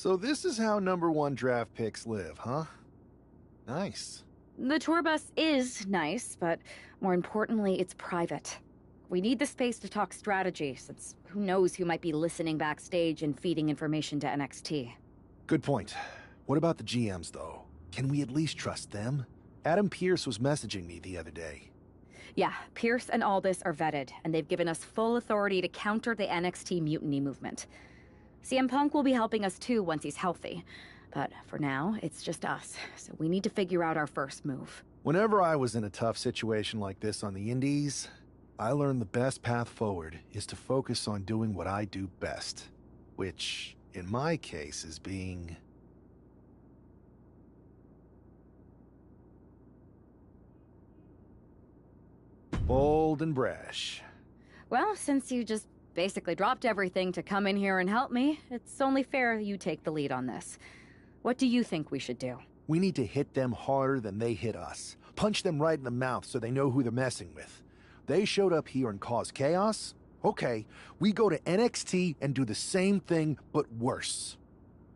So this is how #1 draft picks live, huh? Nice. The tour bus is nice, but more importantly, it's private. We need the space to talk strategy, since who knows who might be listening backstage and feeding information to NXT. Good point. What about the GMs, though? Can we at least trust them? Adam Pearce was messaging me the other day. Yeah, Pierce and Aldis are vetted, and they've given us full authority to counter the NXT mutiny movement. CM Punk will be helping us too once he's healthy. But for now, it's just us, so we need to figure out our first move. Whenever I was in a tough situation like this on the Indies, I learned the best path forward is to focus on doing what I do best. Which, in my case, is being... bold and brash. Well, since you just basically dropped everything to come in here and help me, it's only fair you take the lead on this. What do you think we should do? We need to hit them harder than they hit us. Punch them right in the mouth so they know who they're messing with. They showed up here and caused chaos? Okay, we go to NXT and do the same thing, but worse.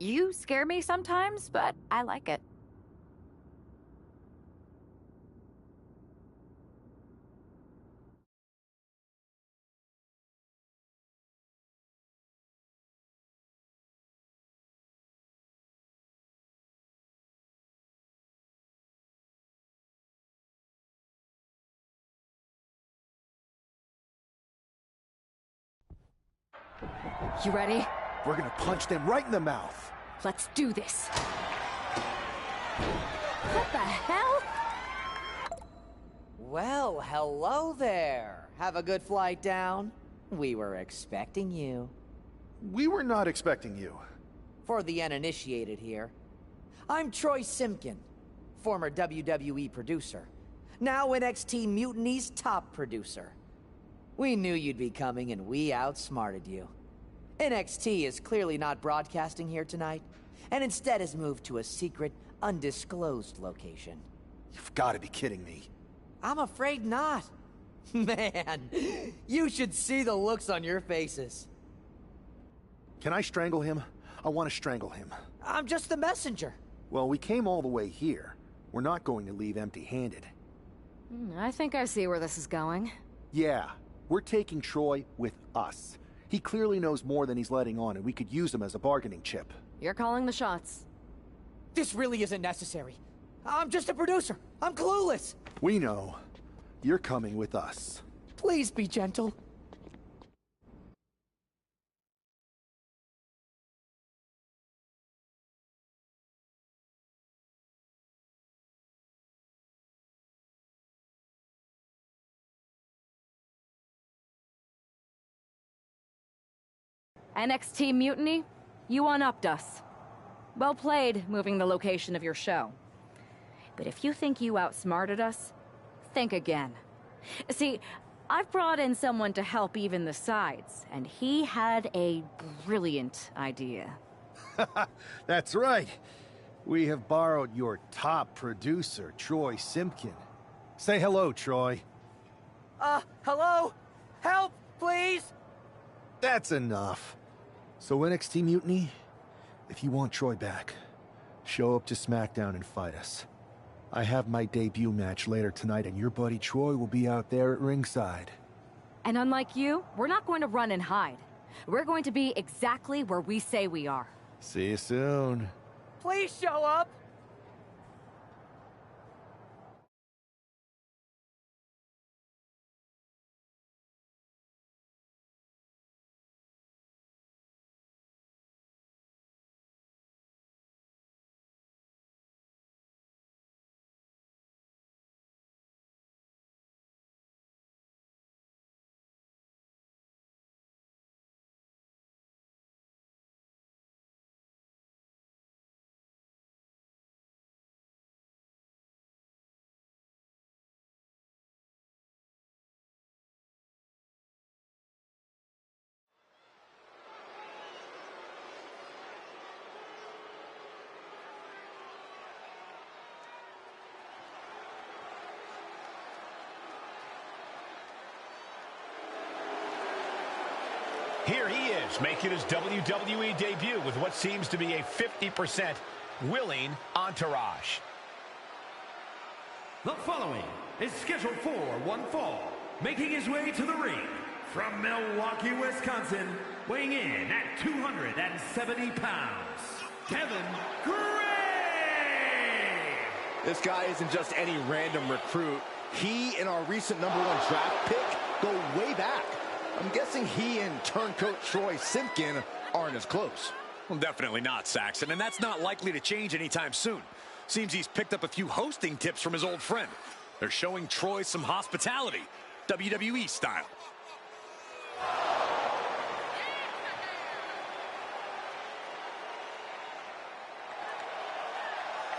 You scare me sometimes, but I like it. You ready? We're gonna punch them right in the mouth. Let's do this. What the hell? Well, hello there. Have a good flight down? We were expecting you. We were not expecting you. For the uninitiated here, I'm Troy Simpkin, former WWE producer, now NXT Mutiny's top producer. We knew you'd be coming and we outsmarted you. NXT is clearly not broadcasting here tonight, and instead has moved to a secret, undisclosed location. You've got to be kidding me. I'm afraid not. Man, you should see the looks on your faces. Can I strangle him? I want to strangle him. I'm just the messenger. Well, we came all the way here. We're not going to leave empty-handed. I think I see where this is going. Yeah, we're taking Troy with us. He clearly knows more than he's letting on, and we could use him as a bargaining chip. You're calling the shots. This really isn't necessary. I'm just a producer. I'm clueless. We know. You're coming with us. Please be gentle. NXT Mutiny, you one-upped us. Well played, moving the location of your show. But if you think you outsmarted us, think again. See, I've brought in someone to help even the sides, and he had a brilliant idea. That's right. We have borrowed your top producer, Troy Simpkin. Say hello, Troy. Hello? Help, please? That's enough. So NXT Mutiny, if you want Troy back, show up to SmackDown and fight us. I have my debut match later tonight, and your buddy Troy will be out there at ringside. And unlike you, we're not going to run and hide. We're going to be exactly where we say we are. See you soon. Please show up. Here he is, making his WWE debut with what seems to be a 50% willing entourage. The following is scheduled for one fall, making his way to the ring from Milwaukee, Wisconsin, weighing in at 270 pounds, Kevin Gray! This guy isn't just any random recruit. He and our recent #1 draft pick go way back. I'm guessing he and turncoat Troy Simpkin aren't as close. Well, definitely not, Saxon, and that's not likely to change anytime soon. Seems he's picked up a few hosting tips from his old friend. They're showing Troy some hospitality, WWE style.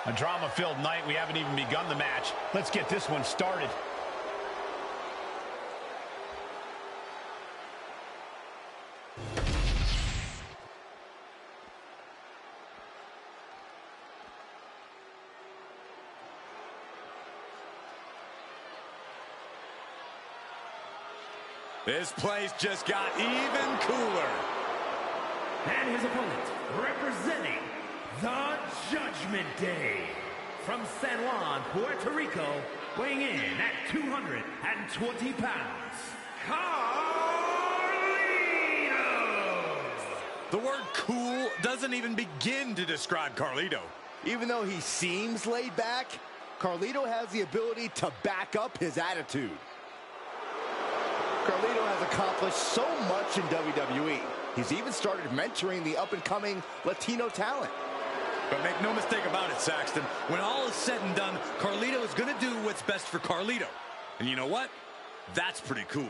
A drama-filled night. We haven't even begun the match. Let's get this one started. This place just got even cooler. And his opponent, representing the Judgment Day, from San Juan, Puerto Rico, weighing in at 220 pounds, Carlitos! The word cool doesn't even begin to describe Carlito. Even though he seems laid back, Carlito has the ability to back up his attitude. Carlito has accomplished so much in WWE. He's even started mentoring the up-and-coming Latino talent. But make no mistake about it, Saxton. When all is said and done, Carlito is going to do what's best for Carlito. And you know what? That's pretty cool.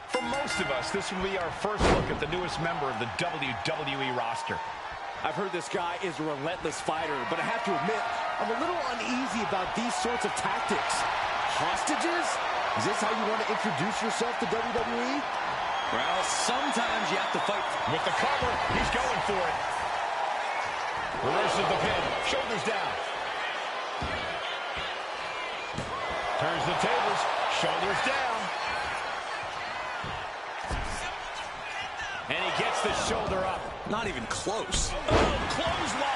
For most of us, this will be our first look at the newest member of the WWE roster. I've heard this guy is a relentless fighter, but I have to admit, I'm a little uneasy about these sorts of tactics. Hostages? Is this how you want to introduce yourself to WWE? Well, sometimes you have to fight. With the cover, he's going for it. Reverses the pin, shoulders down. Turns the tables, shoulders down. And he gets the shoulder up. Not even close. Oh, clothesline!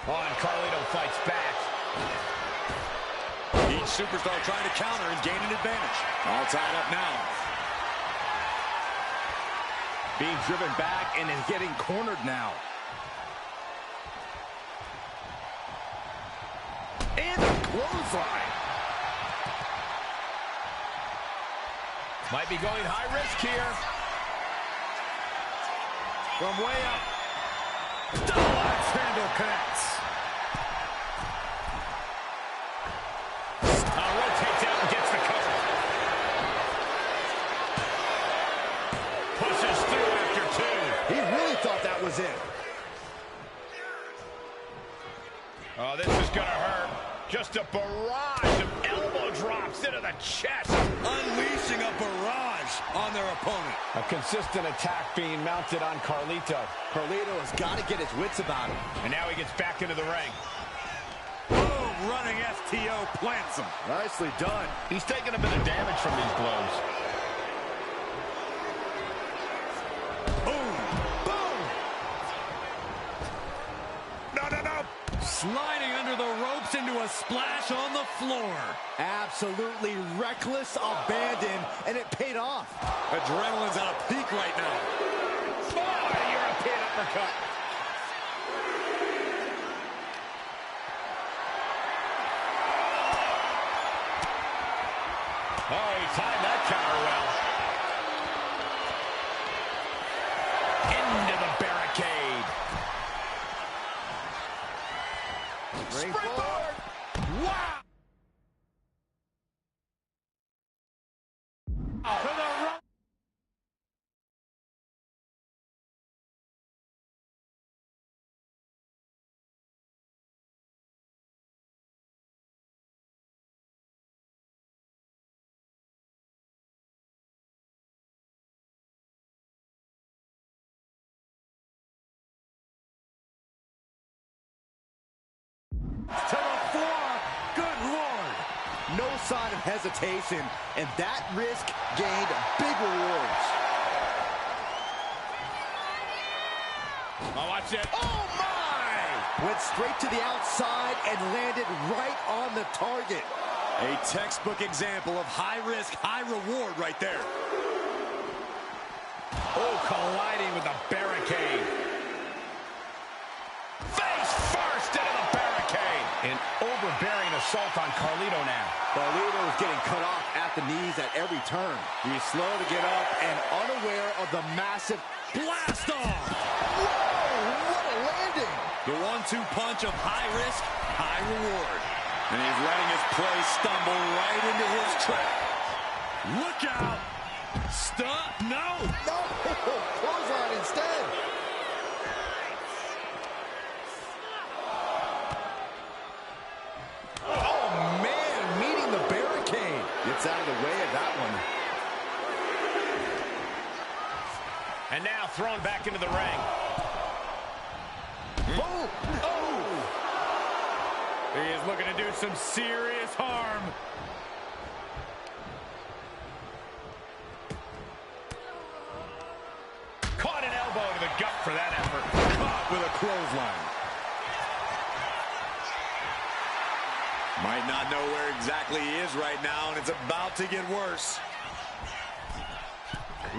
And Carlito fights back. Each superstar trying to counter and gain an advantage. All tied up now. Being driven back and is getting cornered now. And a clothesline. Might be going high risk here. From way up. Axe handle connects. Rotates out and gets the cover. Pushes through after two. He really thought that was it. Oh, this is gonna hurt. Just a barrage of elbow drops into the chest. Unleashing a barrage on their opponent. A consistent attack being mounted on Carlito. Carlito has got to get his wits about him. And now he gets back into the ring. Boom, running STO plants him. Nicely done. He's taking a bit of damage from these blows. Boom, boom. Sliding under the ropes into a splash on the floor. Absolutely reckless abandon, and it paid off. Adrenaline's at a peak right now. Oh, European uppercut. Oh, he timed that counter well. Into the barricade. Springboard! Wow! To the right. To the floor. Good Lord. No sign of hesitation, and that risk gained big rewards. Oh, watch it. Oh, my! Went straight to the outside and landed right on the target. A textbook example of high risk, high reward right there. Oh, colliding with the barricade. Face first into the barricade. An overbearing assault on Carlito now. Carlito is getting cut off at the knees at every turn. He's slow to get up and unaware of the massive Blast off! Whoa! What a landing! The 1-2 punch of high risk, high reward. And he's letting his play stumble right into his trap. Look out! No! No! Clothesline instead! Oh, man! Meeting the barricade. Gets out of the way of that one. And now thrown back into the ring. Boom! Oh! He is looking to do some serious harm. Caught an elbow to the gut for that effort. Caught with a clothesline. Might not know where exactly he is right now, and it's about to get worse.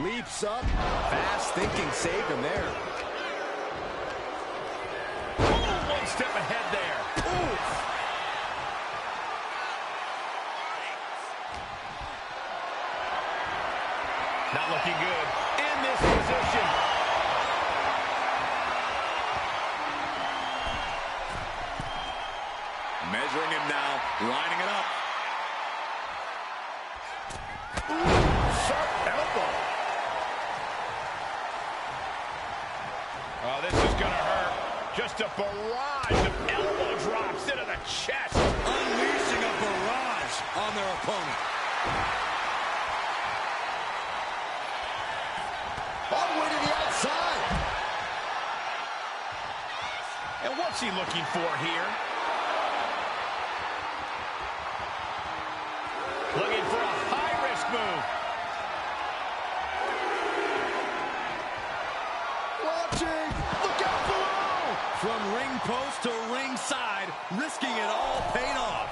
Leaps up. Fast thinking saved him there. Ooh, one step ahead there. Ooh. Not looking good in this position. Measuring him now, lining it up. Ooh, sharp elbow. Oh, this is gonna hurt. Just a barrage of elbow drops into the chest. Unleashing a barrage on their opponent. All the way to the outside. And what's he looking for here? Looking for a high-risk move. Watching. Look out below. From ring post to ringside, risking it all paid off.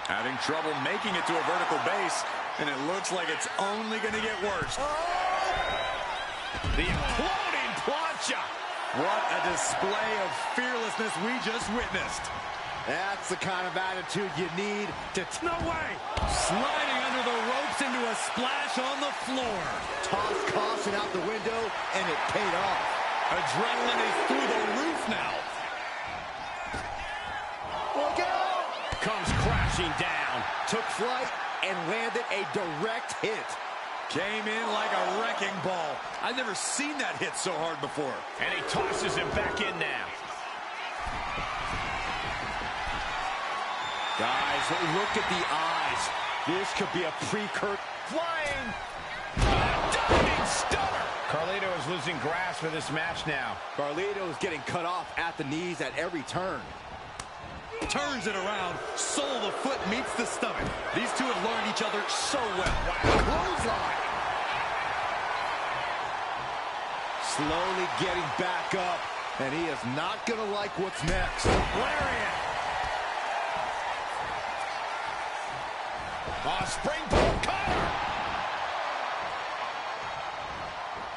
Having trouble making it to a vertical base, and it looks like it's only going to get worse. The imploding plancha. What a display of fearlessness we just witnessed. That's the kind of attitude you need to... No way! Sliding under the ropes into a splash on the floor. Toss caution out the window, and it paid off. Adrenaline is through the roof now. Look out! Comes crashing down. Took flight and landed a direct hit. Came in like a wrecking ball. I've never seen that hit so hard before. And he tosses him back in now. Guys, look at the eyes. This could be a precursor. Flying. Diving stunner. Carlito is losing grasp of this match now. Carlito is getting cut off at the knees at every turn. Turns it around. Sole of the foot meets the stomach. These two have learned each other so well. Wow. Clothesline. Slowly getting back up. And he is not going to like what's next. Lariat. Springboard cutter.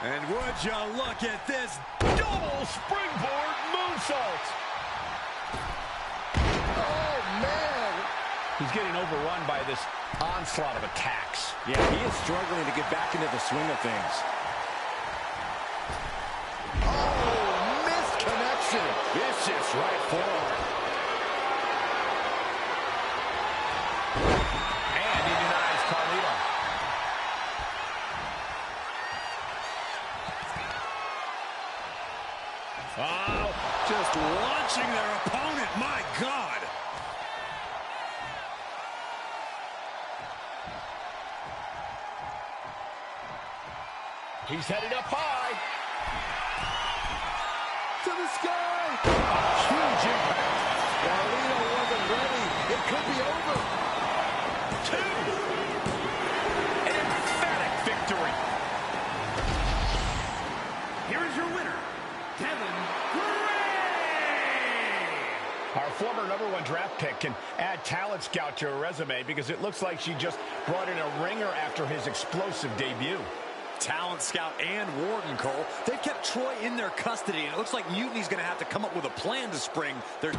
And would you look at this Double springboard moonsault. Oh, man. He's getting overrun by this onslaught of attacks. Yeah, he is struggling to get back into the swing of things. Oh, missed connection. Vicious right forward. And he denies Carlito. Oh, just launching their opponent. My God. He's headed up high. To the sky. Huge impact. Carlito wasn't ready. It could be over. 2. An emphatic victory. Here is your winner, Kevin Gray! Our former #1 draft pick can add talent scout to her resume because it looks like she just brought in a ringer after his explosive debut. Talent scout and Warden, Cole. They've kept Troy in their custody, and it looks like Mutiny's going to have to come up with a plan to spring their...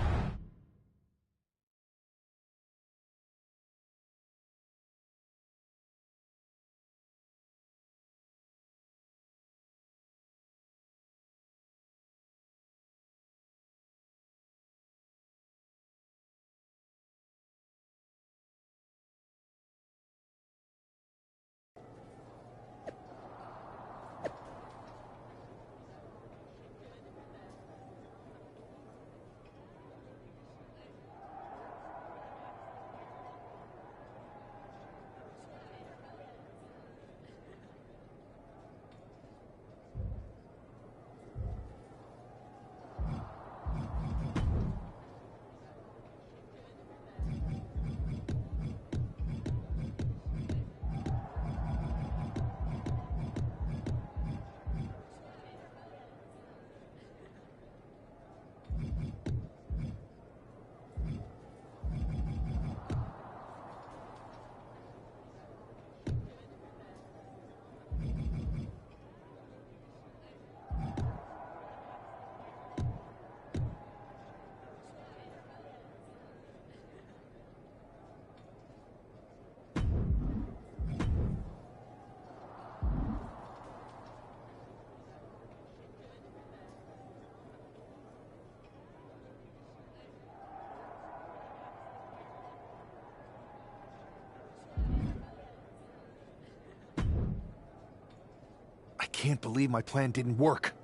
I can't believe my plan didn't work.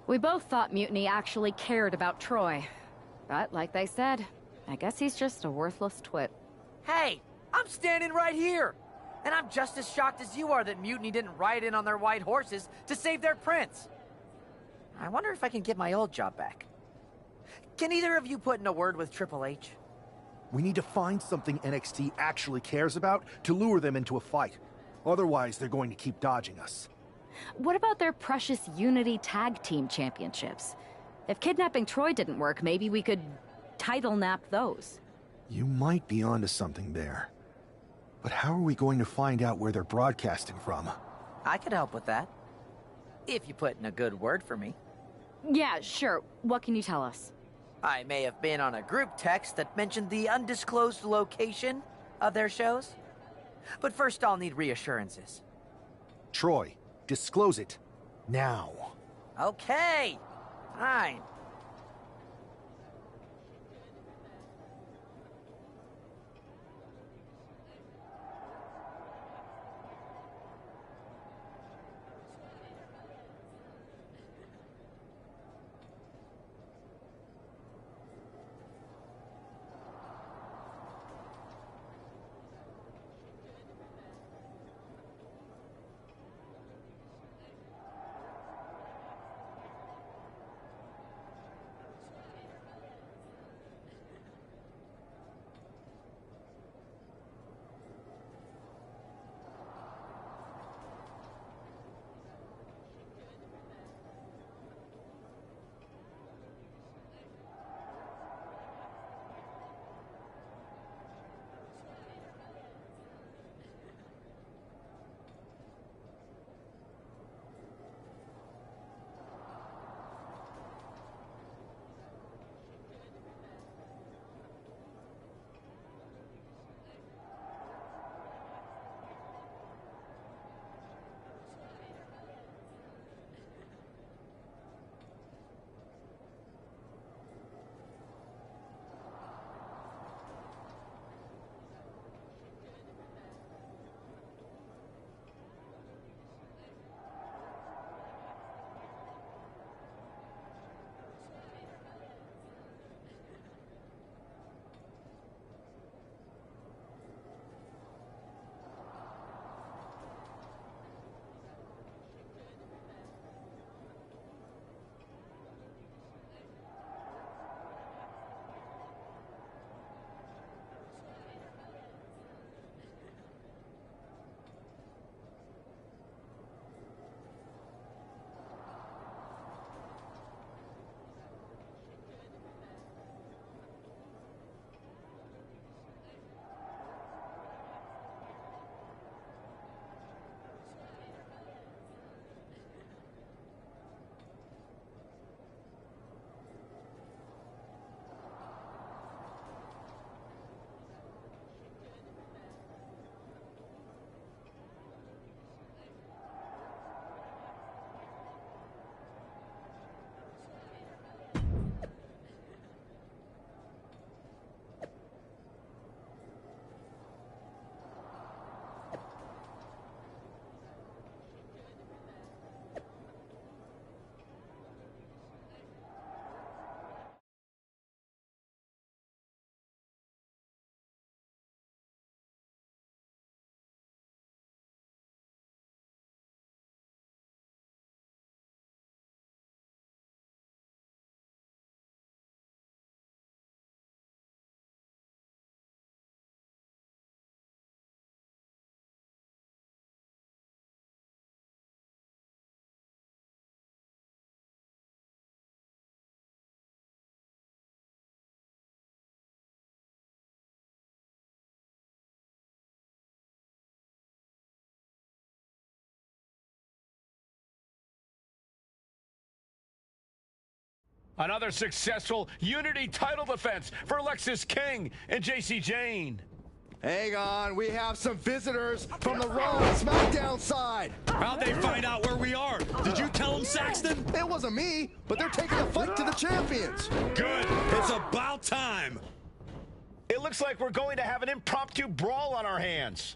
We both thought Mutiny actually cared about Troy. But like they said, I guess he's just a worthless twit. Hey, I'm standing right here. And I'm just as shocked as you are that Mutiny didn't ride in on their white horses to save their prince. I wonder if I can get my old job back. Can either of you put in a word with Triple H? We need to find something NXT actually cares about to lure them into a fight. Otherwise, they're going to keep dodging us. What about their precious Unity Tag Team Championships? If kidnapping Troy didn't work, maybe we could title nap those. You might be onto something there. But how are we going to find out where they're broadcasting from? I could help with that. If you put in a good word for me. Yeah, sure. What can you tell us? I may have been on a group text that mentioned the undisclosed location of their shows. But first I'll need reassurances. Troy, disclose it. Now. Okay, fine. Another successful Unity title defense for Lexis King and JC Jane. Hang on, we have some visitors from the Raw and SmackDown side. How'd they find out where we are? Did you tell them, Saxton? It wasn't me, but they're taking the fight to the champions. Good. It's about time. It looks like we're going to have an impromptu brawl on our hands.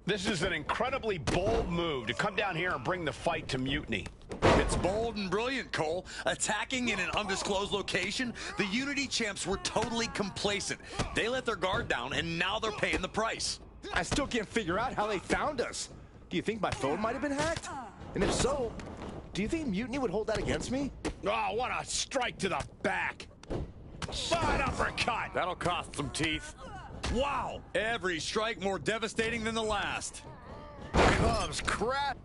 This is an incredibly bold move to come down here and bring the fight to Mutiny. It's bold and brilliant, Cole. Attacking in an undisclosed location, the Unity champs were totally complacent. They let their guard down, and now they're paying the price. I still can't figure out how they found us. Do you think my phone might have been hacked? And if so, do you think Mutiny would hold that against me? Oh, what a strike to the back. Side uppercut. That'll cost some teeth. Wow! Every strike more devastating than the last. Cubs crap.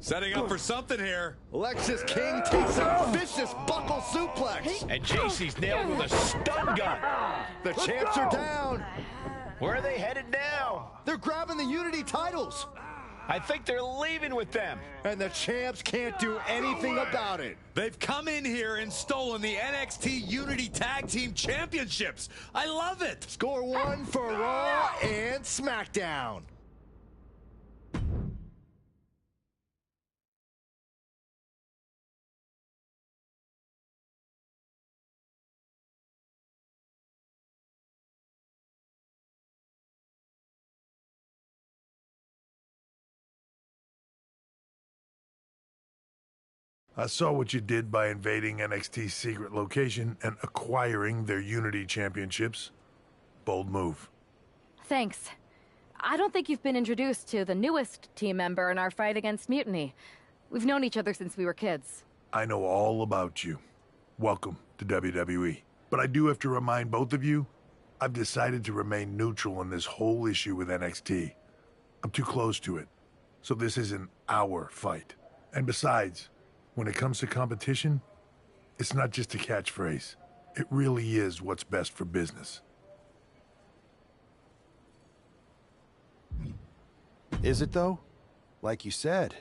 Setting up for something here. Lexis King takes a vicious buckle suplex. And JC's nailed with a stun gun. The champs are down. Where are they headed now? They're grabbing the Unity titles. I think they're leaving with them. And the champs can't do anything about it. They've come in here and stolen the NXT Unity Tag Team Championships. I love it. Score one for Raw and SmackDown. I saw what you did by invading NXT's secret location and acquiring their Unity championships. Bold move. Thanks. I don't think you've been introduced to the newest team member in our fight against Mutiny. We've known each other since we were kids. I know all about you. Welcome to WWE. But I do have to remind both of you, I've decided to remain neutral in this whole issue with NXT. I'm too close to it. So this isn't our fight. And besides, when it comes to competition, it's not just a catchphrase. It really is what's best for business. Is it, though? Like you said,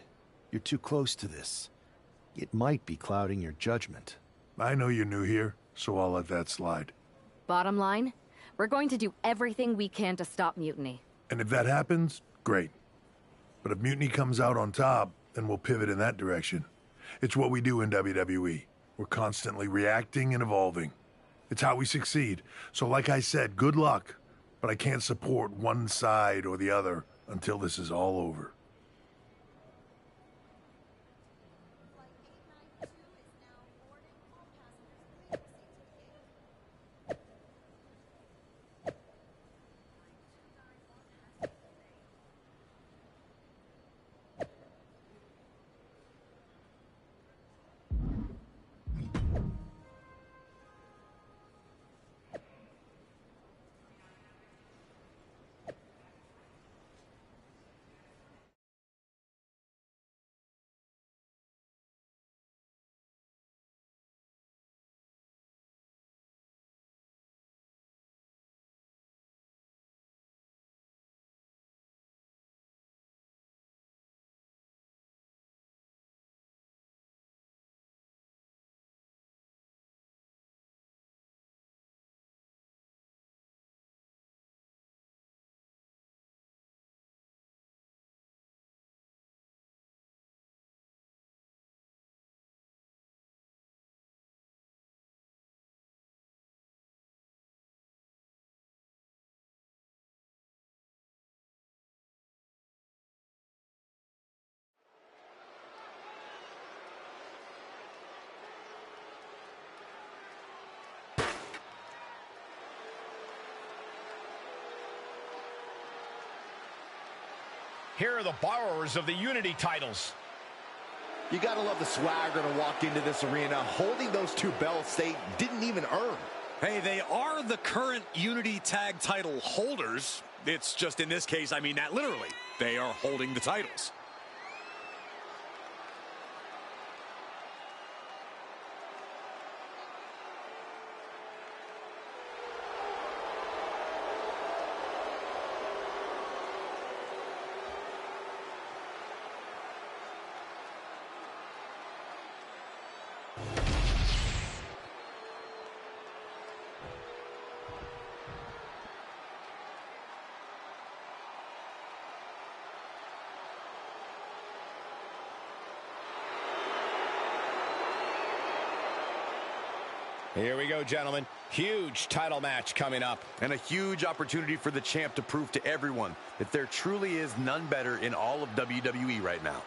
you're too close to this. It might be clouding your judgment. I know you're new here, so I'll let that slide. Bottom line, we're going to do everything we can to stop Mutiny. And if that happens, great. But if Mutiny comes out on top, then we'll pivot in that direction. It's what we do in WWE. We're constantly reacting and evolving. It's how we succeed. So like I said, good luck. But I can't support one side or the other until this is all over. Here are the borrowers of the Unity titles. You gotta love the swagger to walk into this arena holding those two belts they didn't even earn. Hey, they are the current Unity Tag title holders. It's just in this case, I mean that literally. They are holding the titles. Here we go, gentlemen. Huge title match coming up. And a huge opportunity for the champ to prove to everyone that there truly is none better in all of WWE right now.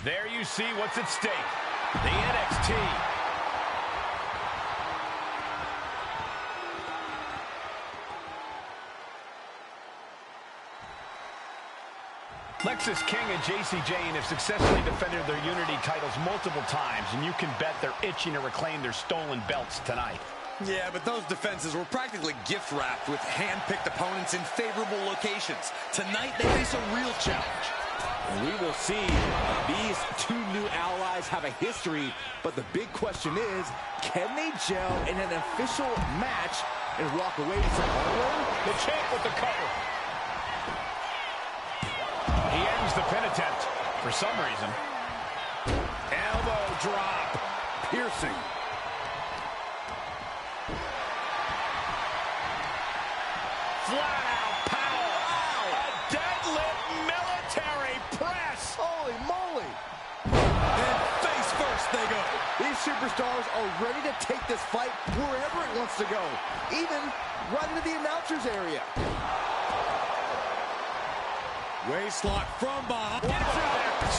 There you see what's at stake. The NXT. Lexis King and JC Jane have successfully defended their Unity titles multiple times, and you can bet they're itching to reclaim their stolen belts tonight. Yeah, but those defenses were practically gift-wrapped with hand-picked opponents in favorable locations. Tonight, they face a real challenge. We will see. These two new allies have a history, but the big question is, can they gel in an official match and walk away with some hardware? The champ with the cover. He ends the pin attempt for some reason. Elbow drop. Piercing. Flat out power. Wow. A deadlift military press. Holy moly. And face first they go. These superstars are ready to take this fight wherever it wants to go, even right into the announcer's area. Waistlock from behind.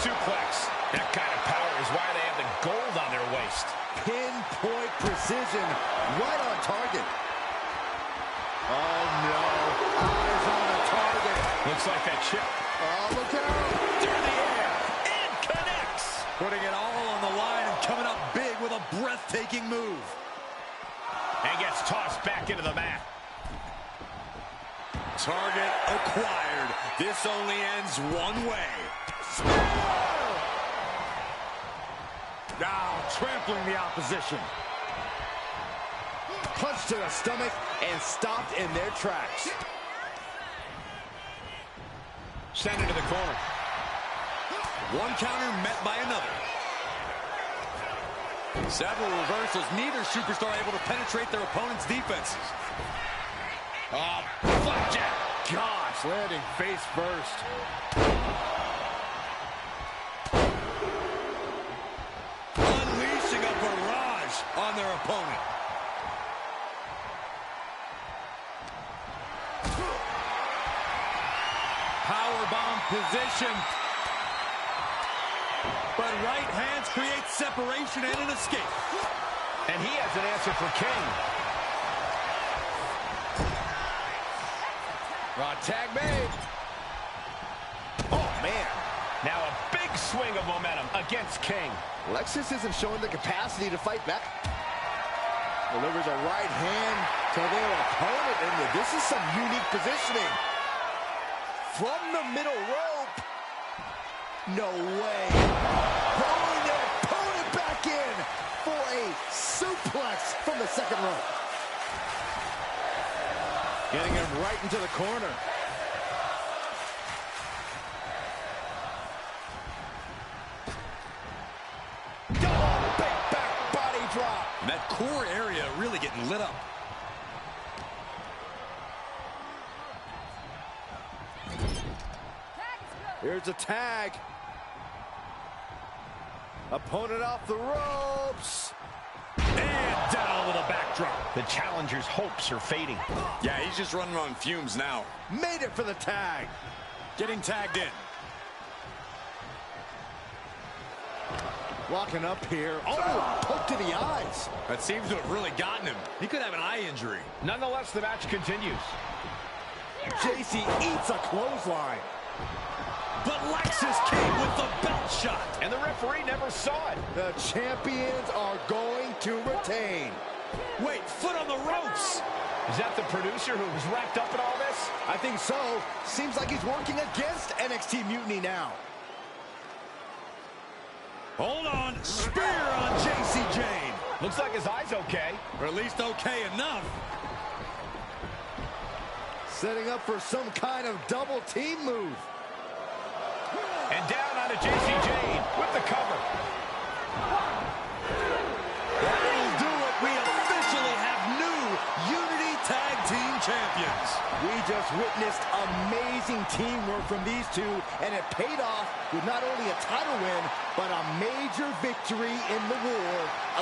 Suplex. That kind of power is why they have the gold on their waist. Pinpoint precision, right on target. Oh no, eyes on the target. Looks like that chip. Oh, look out. Through the air. And connects. Putting it all on the line and coming up big with a breathtaking move. And gets tossed back into the mat. Target acquired. This only ends one way. Now trampling the opposition. Punch to the stomach and stopped in their tracks. Sent into the corner. One counter met by another. Several reversals. Neither superstar able to penetrate their opponent's defenses. Oh, flapjack. Gosh, landing face first. Unleashing a barrage on their opponent. Powerbomb position. But right hands create separation and an escape. And he has an answer for King. Raw tag made. Oh, man. Now a big swing of momentum against King. Lexis isn't showing the capacity to fight back. Delivers a right hand to their opponent, and this is some unique positioning. From the middle rope. No way. Pulling their opponent back in for a suplex from the second rope. Getting him right into the corner. Double big back body drop. And that core area really getting lit up. Here's a tag. Opponent off the ropes. And down with a backdrop. The challenger's hopes are fading. Yeah, he's just running on fumes now. Made it for the tag. Getting tagged in. Locking up here. Oh, poke to the eyes. That seems to have really gotten him. He could have an eye injury. Nonetheless, the match continues. JC eats a clothesline. But Lexus King with the belt shot. And the referee never saw it. The champions are going to retain. Wait, foot on the ropes. Is that the producer who was wrapped up in all this? I think so. Seems like he's working against NXT Mutiny now. Hold on. Spear on JC Jane. Looks like his eye's okay. Or at least okay enough. Setting up for some kind of double team move. And down onto JC Jane with the cover. That'll do it. We officially have new Unity Tag Team Champions. We just witnessed amazing teamwork from these two, and it paid off with not only a title win, but a major victory in the war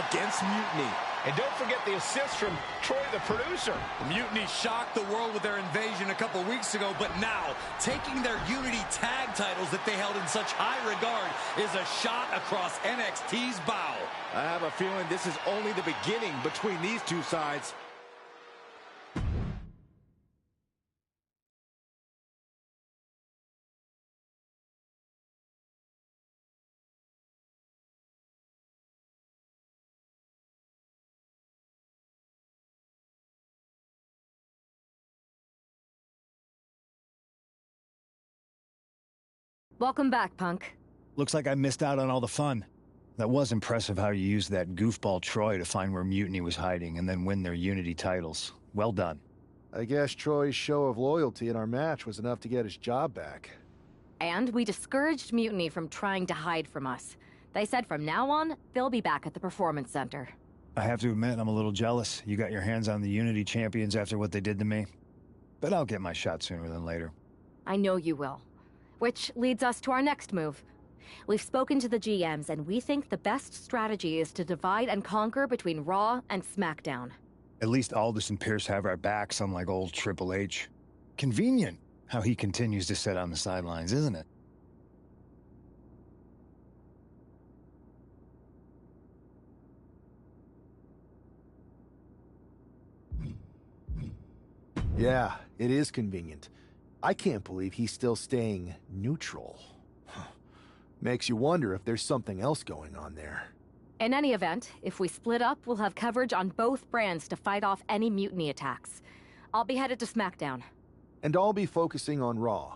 against Mutiny. And don't forget the assist from Troy, the producer. Mutiny shocked the world with their invasion a couple weeks ago, but now, taking their Unity tag titles that they held in such high regard is a shot across NXT's bow. I have a feeling this is only the beginning between these two sides. Welcome back, Punk. Looks like I missed out on all the fun. That was impressive how you used that goofball Troy to find where Mutiny was hiding and then win their Unity titles. Well done. I guess Troy's show of loyalty in our match was enough to get his job back. And we discouraged Mutiny from trying to hide from us. They said from now on, they'll be back at the Performance Center. I have to admit, I'm a little jealous. You got your hands on the Unity champions after what they did to me. But I'll get my shot sooner than later. I know you will. Which leads us to our next move. We've spoken to the GMs, and we think the best strategy is to divide and conquer between Raw and SmackDown. At least Aldous and Pierce have our backs, unlike old Triple H. Convenient how he continues to sit on the sidelines, isn't it? Yeah, it is convenient. I can't believe he's still staying neutral. Makes you wonder if there's something else going on there. In any event, if we split up, we'll have coverage on both brands to fight off any Mutiny attacks. I'll be headed to SmackDown. And I'll be focusing on Raw.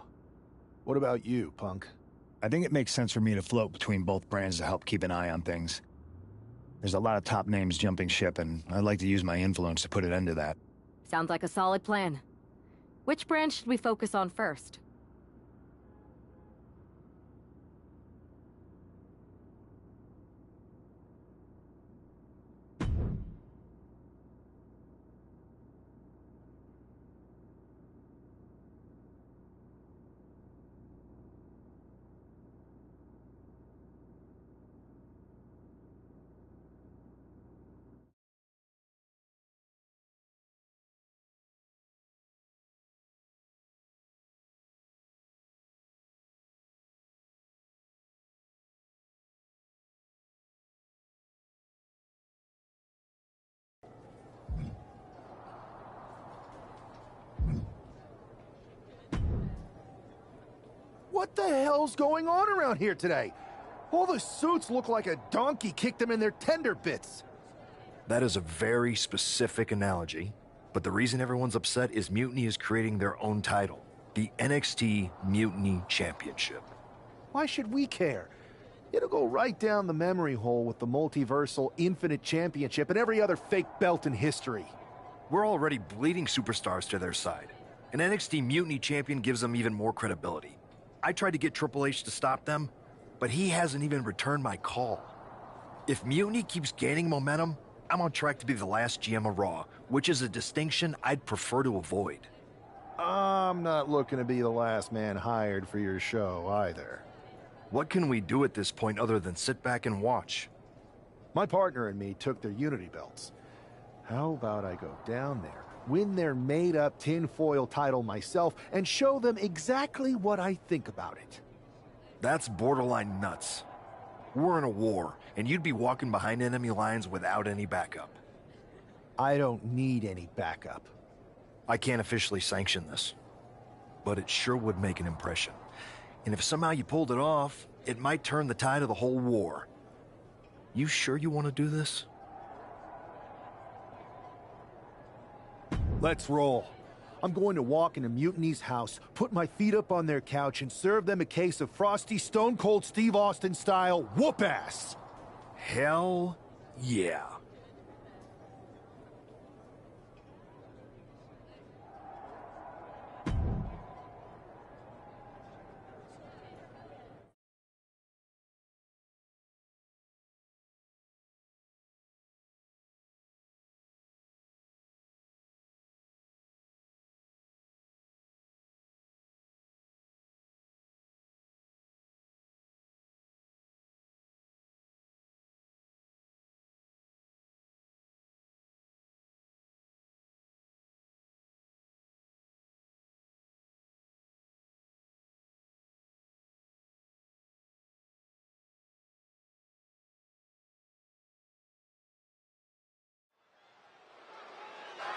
What about you, Punk? I think it makes sense for me to float between both brands to help keep an eye on things. There's a lot of top names jumping ship, and I'd like to use my influence to put an end to that. Sounds like a solid plan. Which brand should we focus on first? What the hell's going on around here today? All the suits look like a donkey kicked them in their tender bits. That is a very specific analogy, but the reason everyone's upset is Mutiny is creating their own title, the NXT Mutiny Championship. Why should we care? It'll go right down the memory hole with the multiversal Infinite Championship and every other fake belt in history. We're already bleeding superstars to their side. An NXT Mutiny champion gives them even more credibility. I tried to get Triple H to stop them, but he hasn't even returned my call. If Mutiny keeps gaining momentum, I'm on track to be the last GM of Raw, which is a distinction I'd prefer to avoid. I'm not looking to be the last man hired for your show either. What can we do at this point other than sit back and watch? My partner and me took their Unity belts. How about I go down there, win their made-up tinfoil title myself, and show them exactly what I think about it? That's borderline nuts. We're in a war, and you'd be walking behind enemy lines without any backup. I don't need any backup. I can't officially sanction this, but it sure would make an impression. And if somehow you pulled it off, it might turn the tide of the whole war. You sure you want to do this? Let's roll. I'm going to walk into Mutiny's house, put my feet up on their couch, and serve them a case of frosty Stone Cold Steve Austin style whoop-ass. Hell yeah.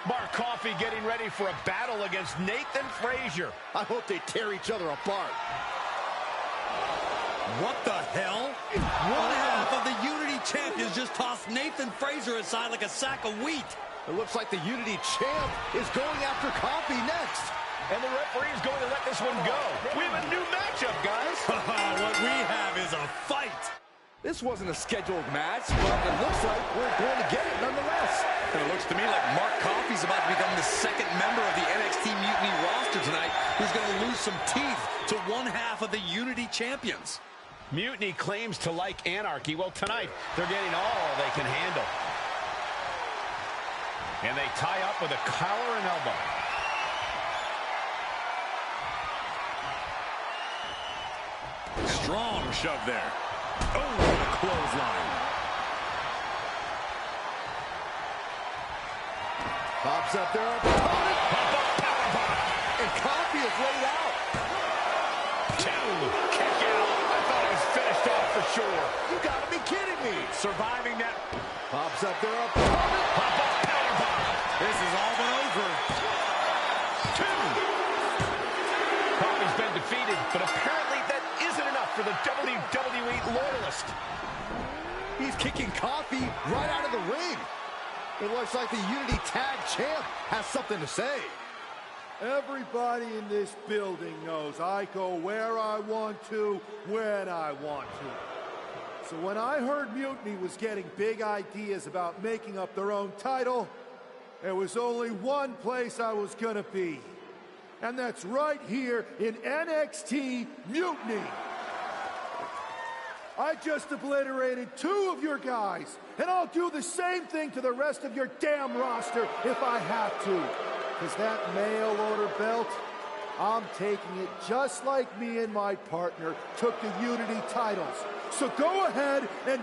Mark Coffey getting ready for a battle against Nathan Frazier. I hope they tear each other apart. What the hell? One half of the Unity champions just tossed Nathan Frazier aside like a sack of wheat. It looks like the Unity champ is going after Coffey next. And the referee's going to let this one go. We have a new matchup, guys. What we have is a fight. This wasn't a scheduled match, but it looks like we're going to get it nonetheless. And it looks to me like Mark Coffey's about to become the second member of the NXT Mutiny roster tonight who's going to lose some teeth to one half of the Unity champions. Mutiny claims to like anarchy. Well, tonight, they're getting all they can handle. And they tie up with a collar and elbow. Strong shove there. Oh, what a clothesline. Pops up there. And Coffey is laid out. Two. Kick out. I thought it was finished off for sure. You gotta be kidding me. Surviving that. Pops up there. This is all but over. Two. Coffey's been defeated, but apparently that isn't enough for the WWE loyalist. He's kicking Coffey right out of the ring. It looks like the Unity Tag Champ has something to say. Everybody in this building knows I go where I want to, when I want to. So when I heard Mutiny was getting big ideas about making up their own title, there was only one place I was gonna be. And that's right here in NXT Mutiny. I just obliterated 2 of your guys, and I'll do the same thing to the rest of your damn roster if I have to. Because that mail order belt, I'm taking it just like me and my partner took the Unity titles. So go ahead and...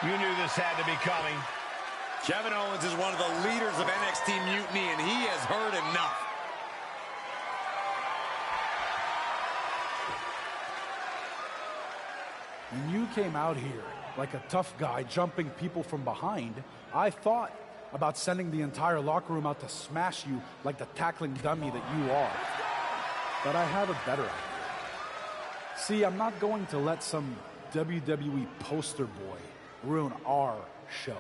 You knew this had to be coming. Kevin Owens is one of the leaders of NXT Mutiny, and he has heard enough. When you came out here like a tough guy jumping people from behind, I thought about sending the entire locker room out to smash you like the tackling dummy that you are. But I have a better idea. See, I'm not going to let some WWE poster boy ruin our show.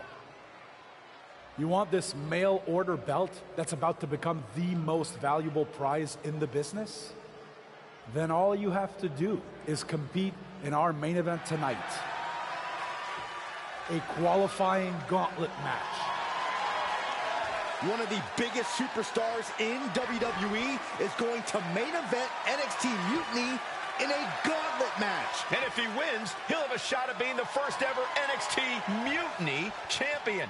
You want this mail order belt that's about to become the most valuable prize in the business? Then all you have to do is compete in our main event tonight. A qualifying gauntlet match. One of the biggest superstars in WWE is going to main event NXT Mutiny in a gauntlet match. And if he wins, he'll have a shot at being the first ever NXT Mutiny champion.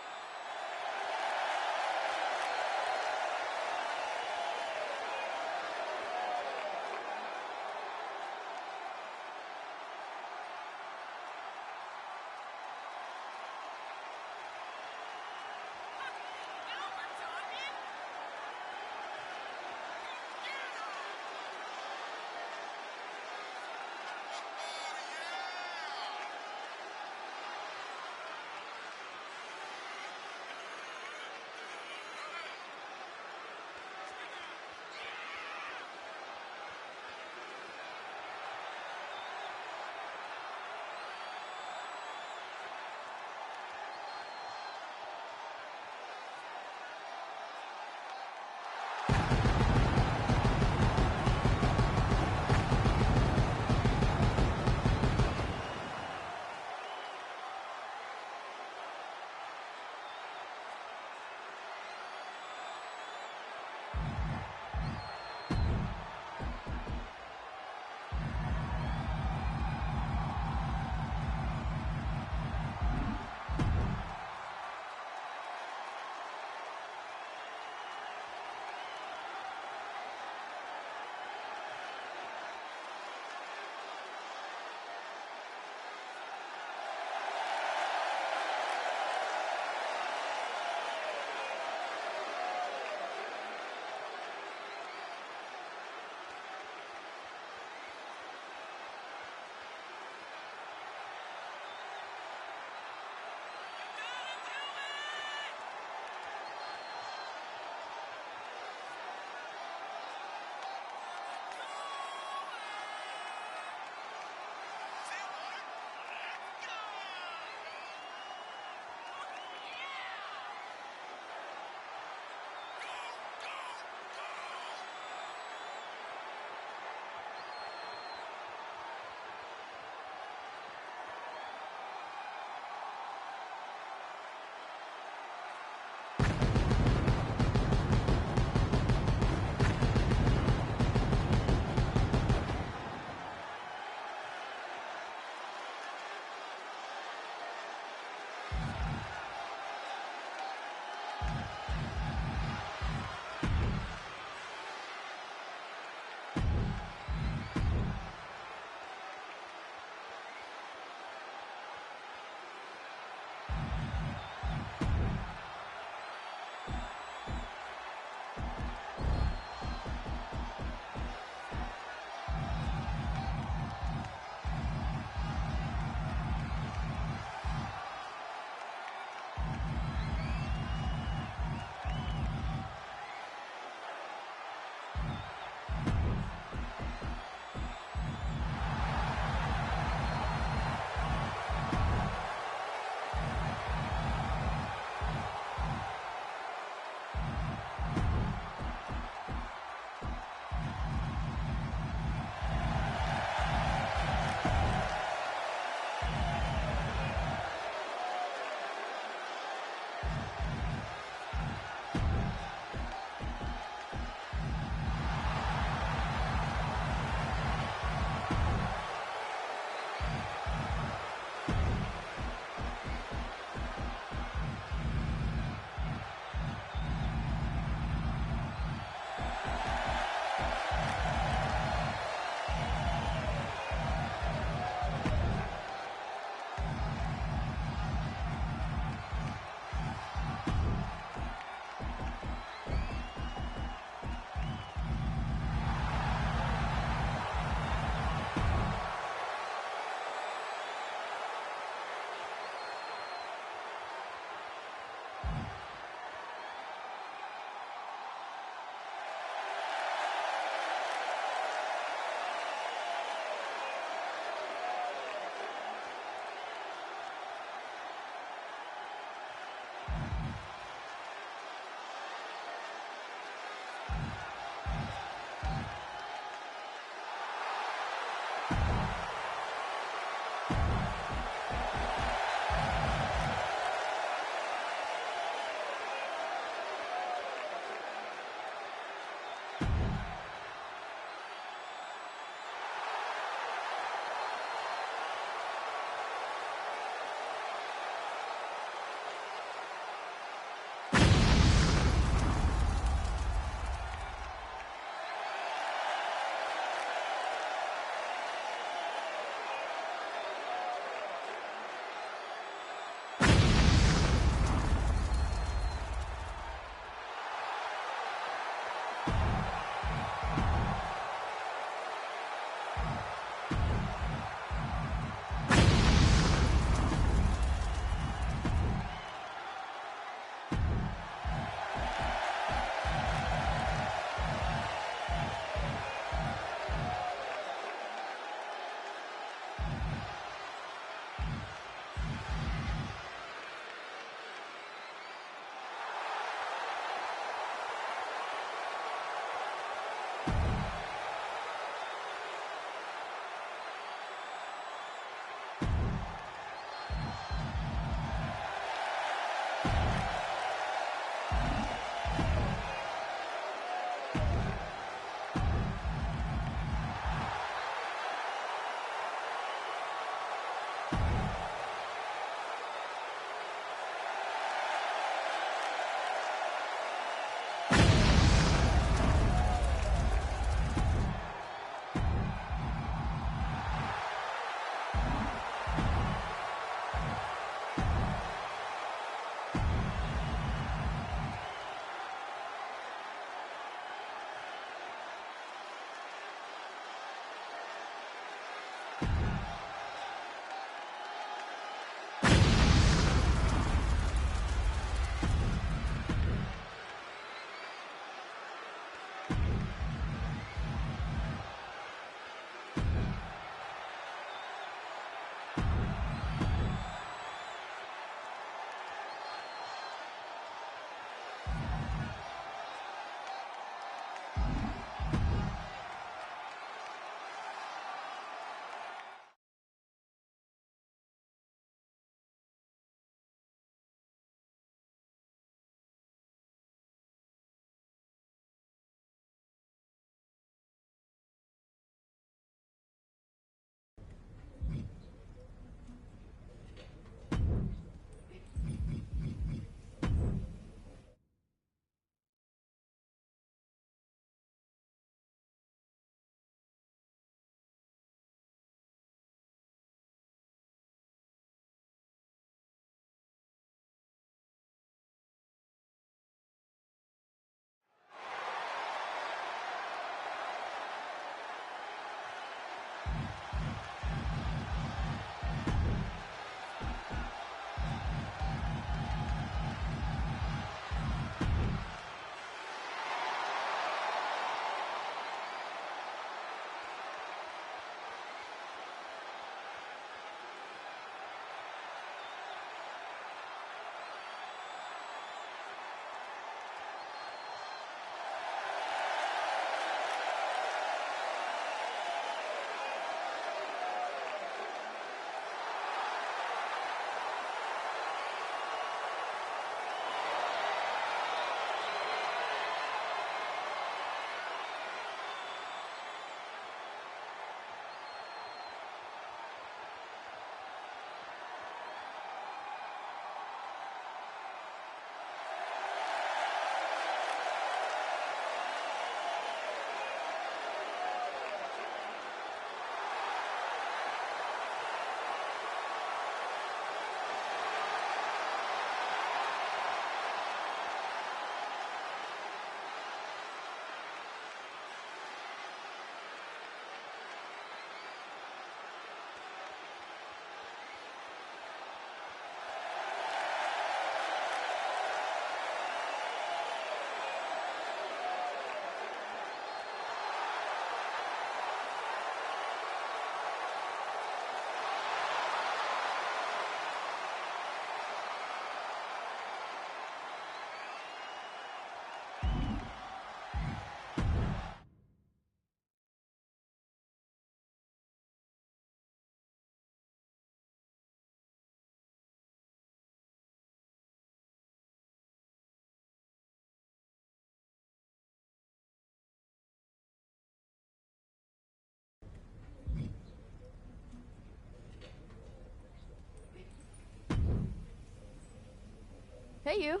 Hey, you.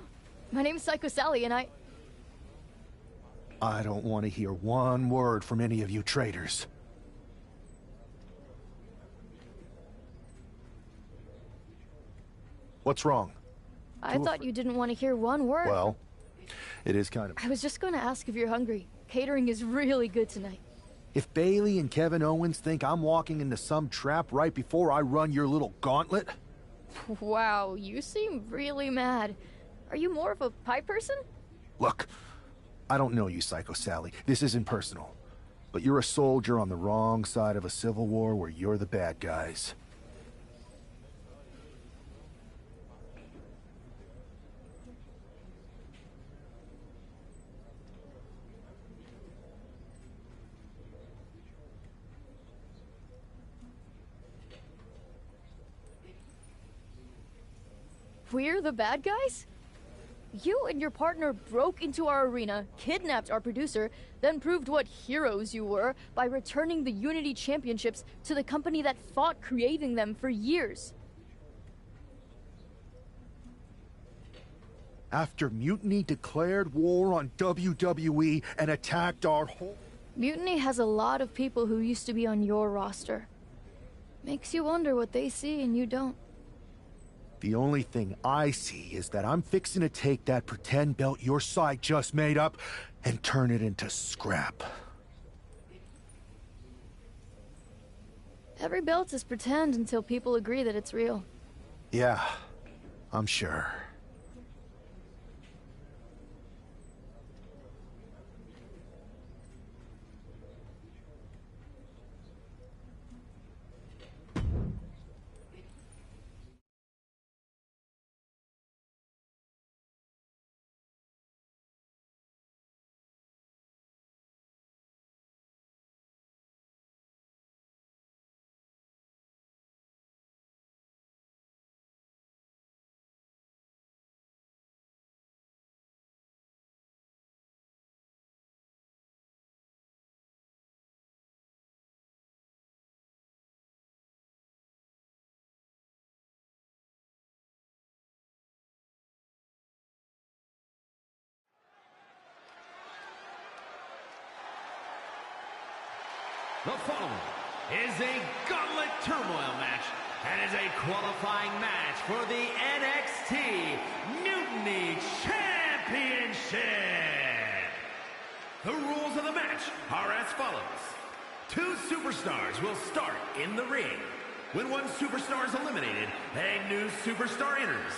My name's Psycho Sally, and I don't want to hear one word from any of you traitors. What's wrong? I thought you didn't want to hear one word. Well, it is kind of... I was just going to ask if you're hungry. Catering is really good tonight. If Bailey and Kevin Owens think I'm walking into some trap right before I run your little gauntlet... Wow, you seem really mad. Are you more of a pie person? Look, I don't know you, Psycho Sally. This isn't personal. But you're a soldier on the wrong side of a civil war where you're the bad guys. We're the bad guys? You and your partner broke into our arena, kidnapped our producer, then proved what heroes you were by returning the Unity Championships to the company that fought creating them for years. After Mutiny declared war on WWE and attacked our whole... Mutiny has a lot of people who used to be on your roster. Makes you wonder what they see and you don't. The only thing I see is that I'm fixing to take that pretend belt your side just made up and turn it into scrap. Every belt is pretend until people agree that it's real. Yeah, I'm sure. The following is a Gauntlet Turmoil match and is a qualifying match for the NXT Mutiny Championship. The rules of the match are as follows. 2 superstars will start in the ring. When one superstar is eliminated, a new superstar enters.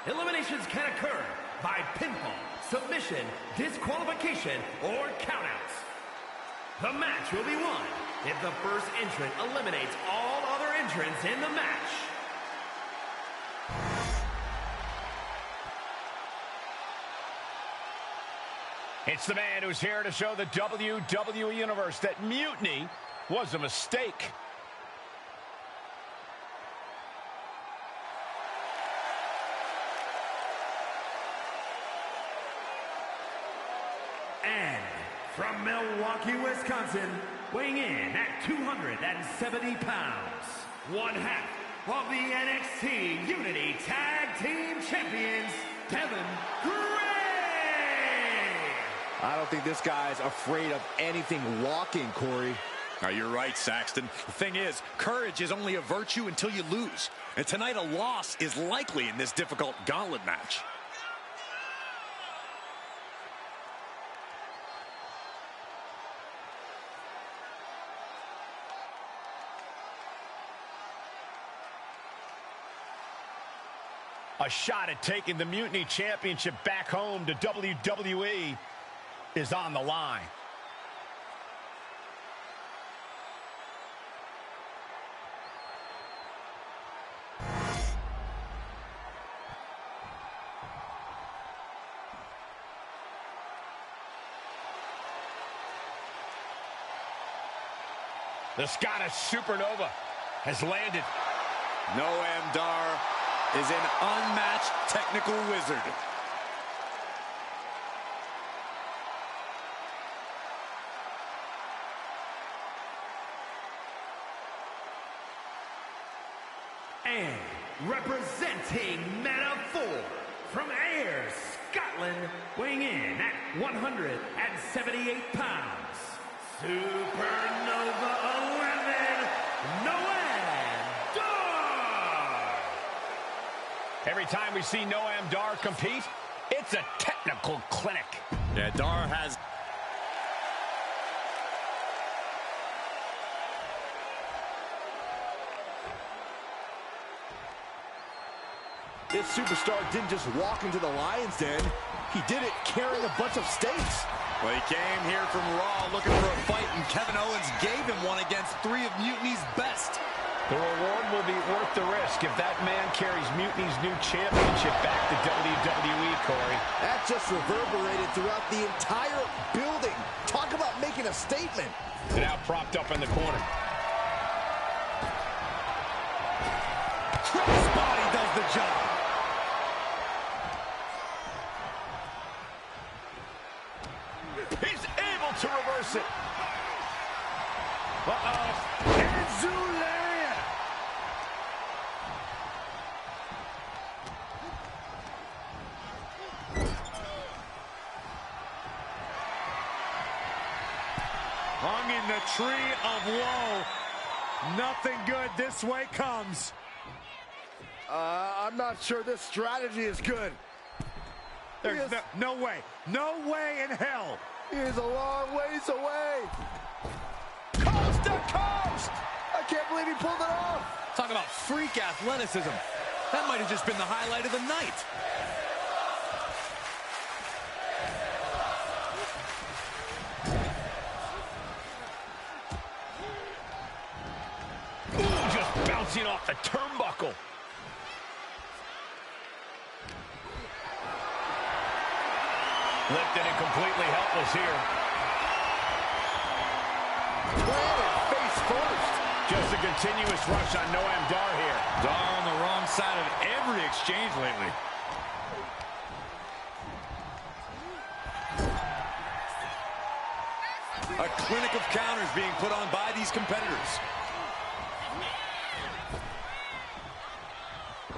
Eliminations can occur by pinfall, submission, disqualification, or countouts. The match will be won if the first entrant eliminates all other entrants in the match. It's the man who's here to show the WWE Universe that Mutiny was a mistake. And from Milwaukee, Wisconsin, weighing in at 270 pounds, one half of the NXT Unity Tag Team Champions, Devin Gray! I don't think this guy's afraid of anything walking, Corey. You're right, Saxton. The thing is, courage is only a virtue until you lose. And tonight a loss is likely in this difficult gauntlet match. A shot at taking the Mutiny Championship back home to WWE is on the line. The Scottish Supernova has landed. Noam Dar is an unmatched technical wizard. And representing Meta 4 from Ayr, Scotland, weighing in at 178 pounds, Supernova 11, Noam Dar! Every time we see Noam Dar compete, it's a technical clinic. Yeah, Dar has... This superstar didn't just walk into the Lion's Den. He did it carrying a bunch of stakes. Well, he came here from Raw looking for a fight, and Kevin Owens gave him one against 3 of Mutiny's best. The reward will be worth the risk if that man carries Mutiny's new championship back to WWE, Corey. That just reverberated throughout the entire building. Talk about making a statement. Now propped up in the corner. Crossbody does the job. He's able to reverse it. Enzu Lariat! Hung in the tree of woe. Nothing good this way comes. I'm not sure this strategy is good. There's no way. No way in hell. He is a long ways away. Coast to coast! I can't believe he pulled it off. Talk about freak athleticism. That might have just been the highlight of the night. Ooh, just bouncing off the turnbuckle. Lifted and completely helpless here. Planted face first. Just a continuous rush on Noam Dar here. Dar on the wrong side of every exchange lately. A clinic of counters being put on by these competitors.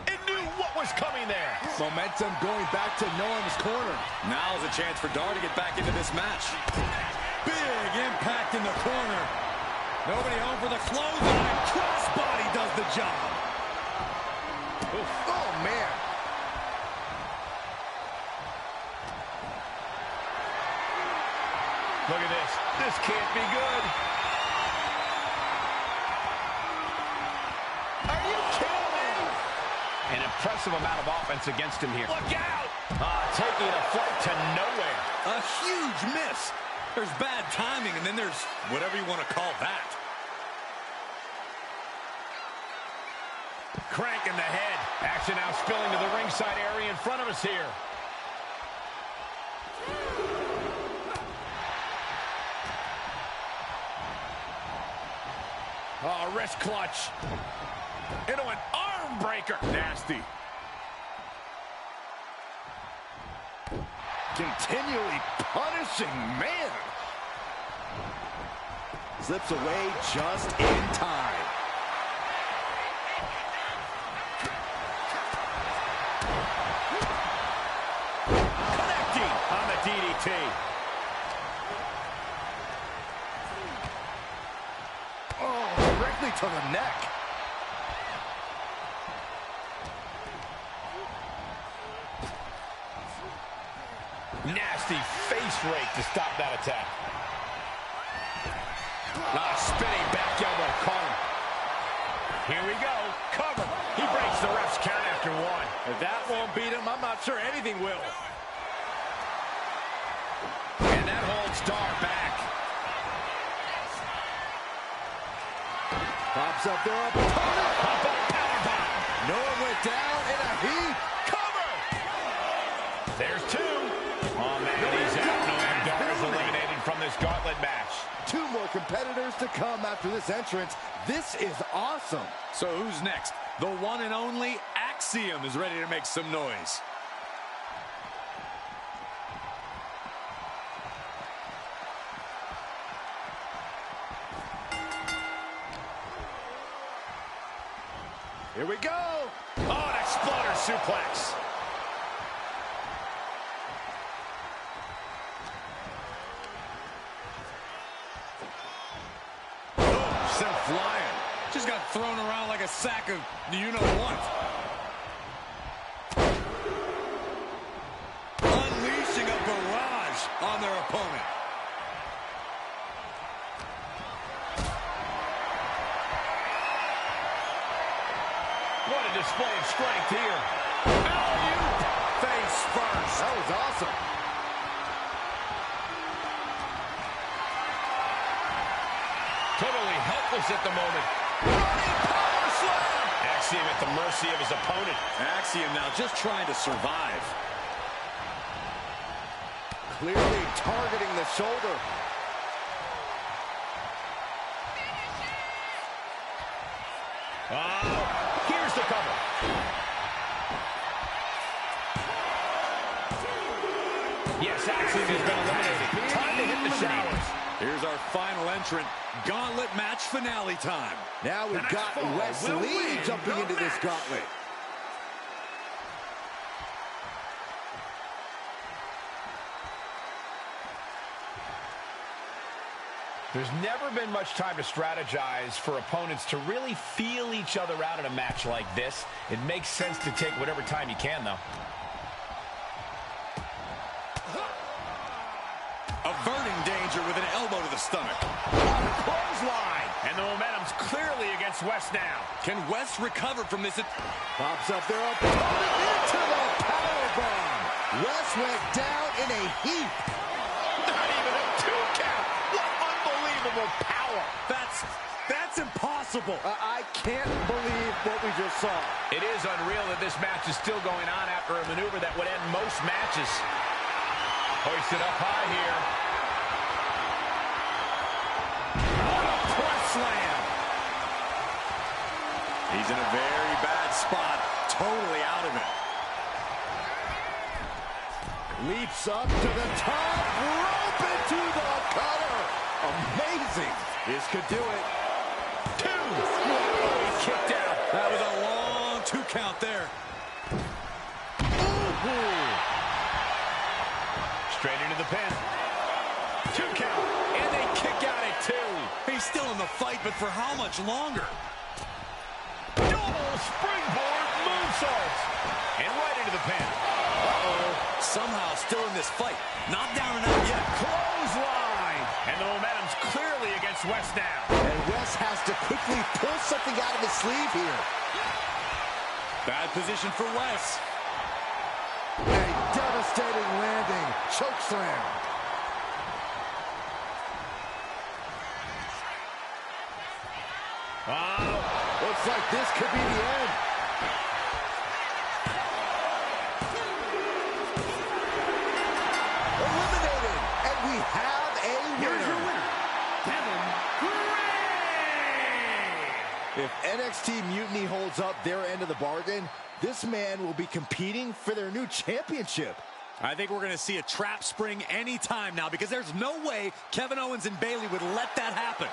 It knew what was coming there. Momentum going back to Noam's corner. Now's a chance for Dar to get back into this match. Big impact in the corner. Nobody home for the clothesline. Crossbody does the job. Oof. Oh, man. Look at this. This can't be good. Are you kidding me? An impressive amount of offense against him here. Look out! Taking a flight to nowhere. A huge miss. There's bad timing, and then there's whatever you want to call that. Crank in the head. Action now spilling to the ringside area in front of us here. Oh, wrist clutch. Into an arm breaker. Nasty. Continually punishing, man. Slips away just in time. Connecting on the DDT. Oh, directly to the neck. Nasty face rake to stop that attack. Spinning back elbow caught him. Here we go. Cover. He breaks the ref's count after one. If that won't beat him, I'm not sure anything will. And that holds Dar back. Pops up their opponent. Pop up powerbomb. Noah went down in a heap. Cover. There's two. Oh, man, he's out. Noam Dar is eliminated from this gauntlet match. 2 more competitors to come after this entrance. This is awesome. So who's next? The one and only Axiom is ready to make some noise. Here we go. Oh, an exploder suplex. sent flying. Just got thrown around like a sack of you-know-what. Unleashing a barrage on their opponent. What a display of strength here. Face first. That was awesome. Totally helpless at the moment. Running power slam. Axiom at the mercy of his opponent. Axiom now just trying to survive. Clearly targeting the shoulder. Here's the cover. Yes, Axiom has been eliminated. Time to hit the showers. Here's our final entrant. Gauntlet match finale time. Now we've got Wes Lee jumping into this gauntlet. There's never been much time to strategize for opponents to really feel each other out in a match like this. It makes sense to take whatever time you can, though. Averting danger with an elbow to the stomach. Clothesline. And the momentum's clearly against Wes now. Can Wes recover from this? Pops up their opponent into the powerbomb. Wes went down in a heap. Not even a 2 count. What unbelievable power. That's impossible. I can't believe what we just saw. It is unreal that this match is still going on after a maneuver that would end most matches. Hoisted up high here. What a press slam. He's in a very bad spot. Totally out of it. Leaps up to the top rope into the cutter. Amazing. This could do it. 2. Oh, he kicked out. That was a long 2 count there. Ooh. Straight into the pin. 2 count. And they kick out at 2. He's still in the fight, but for how much longer? Double springboard moonsault. And right into the pin. Somehow still in this fight. Not down and out yet. Clothesline. And the momentum's clearly against Wes now. And Wes has to quickly pull something out of his sleeve here. Bad position for Wes. A devastating landing. Choke slam. Looks like this could be the end. Eliminated. And we have a winner. Here's your winner, Kevin Gray. If NXT Mutiny holds up their end of the bargain, this man will be competing for their new championship. I think we're going to see a trap spring anytime now because there's no way Kevin Owens and Bayley would let that happen.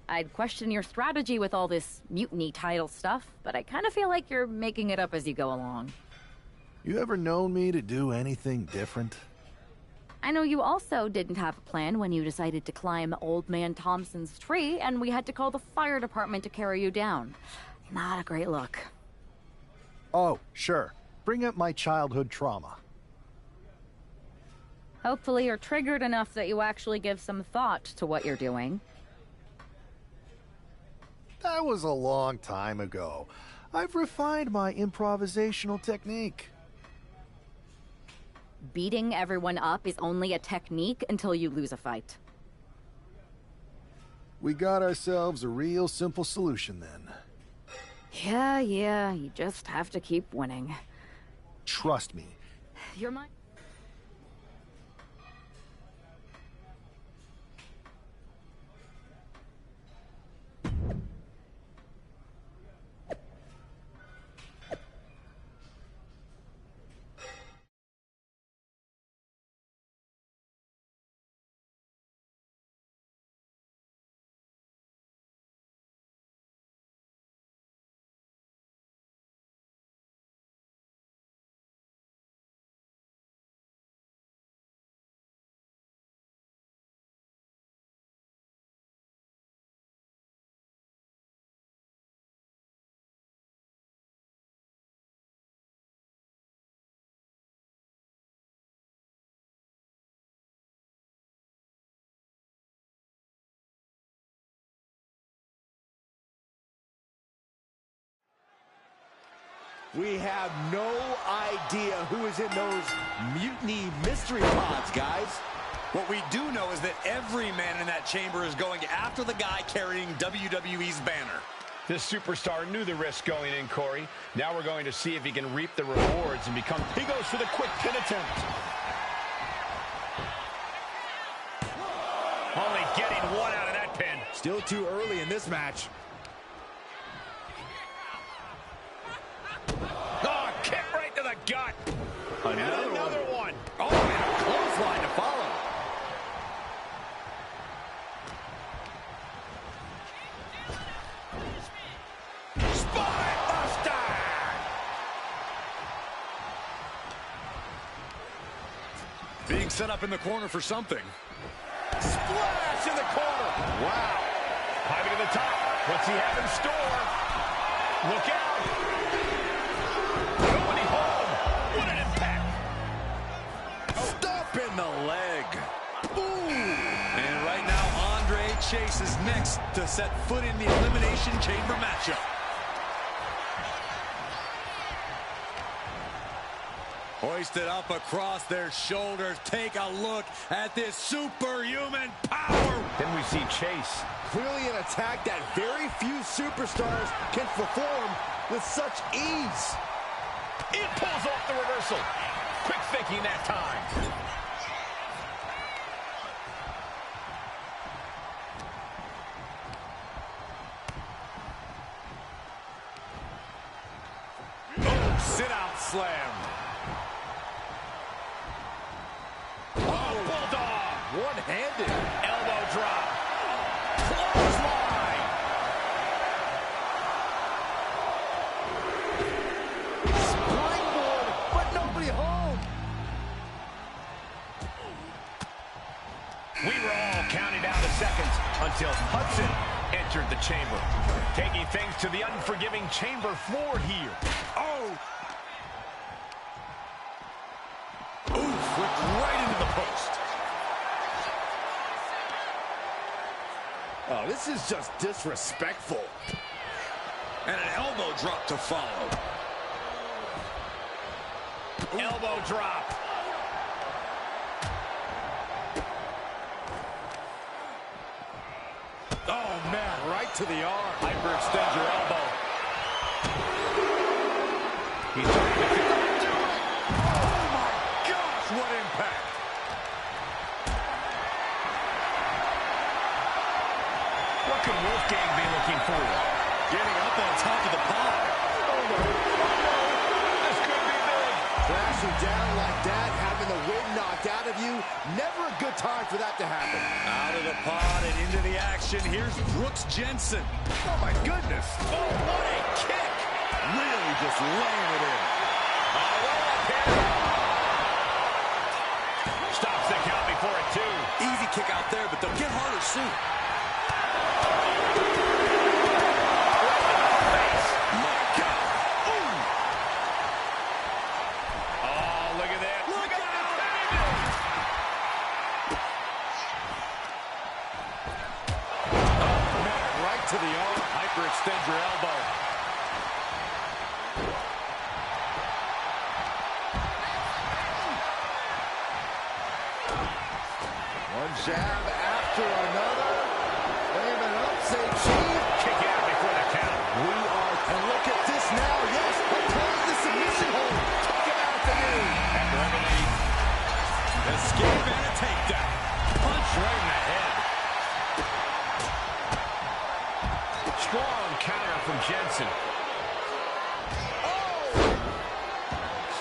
I'd question your strategy with all this mutiny title stuff, but I kind of feel like you're making it up as you go along. You ever known me to do anything different? I know you also didn't have a plan when you decided to climb Old Man Thompson's tree and we had to call the fire department to carry you down. Not a great look. Oh, sure. Bring up my childhood trauma. Hopefully you're triggered enough that you actually give some thought to what you're doing. That was a long time ago. I've refined my improvisational technique. Beating everyone up is only a technique until you lose a fight. We got ourselves a real simple solution then. Yeah, you just have to keep winning. Trust me. You're my... We have no idea who is in those mutiny mystery pods, guys. What we do know is that every man in that chamber is going after the guy carrying WWE's banner. This superstar knew the risk going in, Corey. Now we're going to see if he can reap the rewards and become... He goes for the quick pin attempt. Only getting one out of that pin. Still too early in this match. Oh, kick right to the gut. Another one. Oh, and a clothesline to follow. Spine buster. Being set up in the corner for something. Splash in the corner. Wow. Climbing to the top. What's he have in store? Look out. Nobody home. What an impact. Stop in the leg. Ooh. And right now, Andre Chase is next to set foot in the Elimination Chamber matchup. Hoisted up across their shoulders. Take a look at this superhuman power. Then we see Chase. Clearly an attack that very few superstars can perform with such ease. It pulls off the reversal. Quick thinking that time. Oh, sit-out slam. Oh, bulldog. One-handed. Elbow drop. Clothesline. Springboard, but nobody home. We were all counting down the seconds until Hudson entered the chamber, taking things to the unforgiving chamber floor here. Oh! Ooh, flipped right into the post. Oh, this is just disrespectful. And an elbow drop to follow. Elbow drop. Oh, man, right to the arm. Hyperextend your elbow. He's trying to fit. Oh, my gosh, what impact. What could Wolfgang be looking for? Getting up on top of the pod. Oh, no. This could be big. Crashing down like that, having the wind knocked out of you, never a good time for that to happen. Out of the pod and into the action. Here's Brooks Jensen. Oh, my goodness. Oh, what a kick. Really just laying it in. A roll up here. Stops the count. kick out there, but they'll get harder soon. My God. Ooh. Oh, look at that. Look at that. Oh, man, right to the arm. Hyperextend your elbow. One jab after another. Laying up, say Chief. Kick out before the count. We are, and look at this now. Yes, applying the submission hold. Took him out the knee. After everything, escape and a takedown. Punch right in the head. Strong counter from Jensen.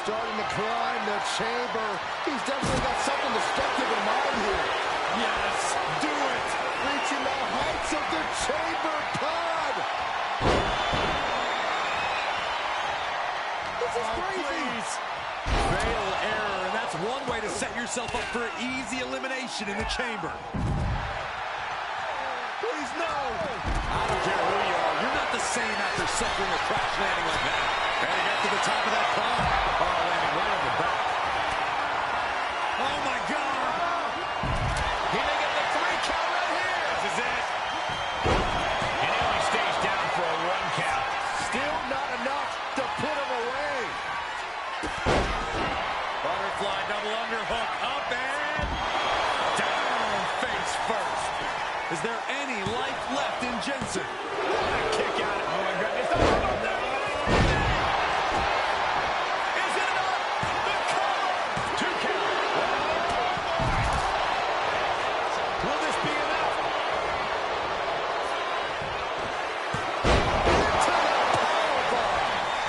Starting to climb the chamber. He's definitely got something destructive in mind here. Yes, do it. Reaching the heights of the chamber pod. This is crazy. Please. Fatal error, and that's one way to set yourself up for easy elimination in the chamber. Please, no. I don't care who you are. You're not the same after suffering a crash landing like that. And he got to the top of that pod. Oh, landing right on the back. Oh, my God. He may get the 3 count right here. This is it. And he only stays down for a 1 count. Still not enough to put him away. Butterfly double underhook. Up and down face first. Is there any life left in Jensen? Kick out. Oh, my goodness. Oh, no. Is it enough? The cover. 2 count. Will this be enough?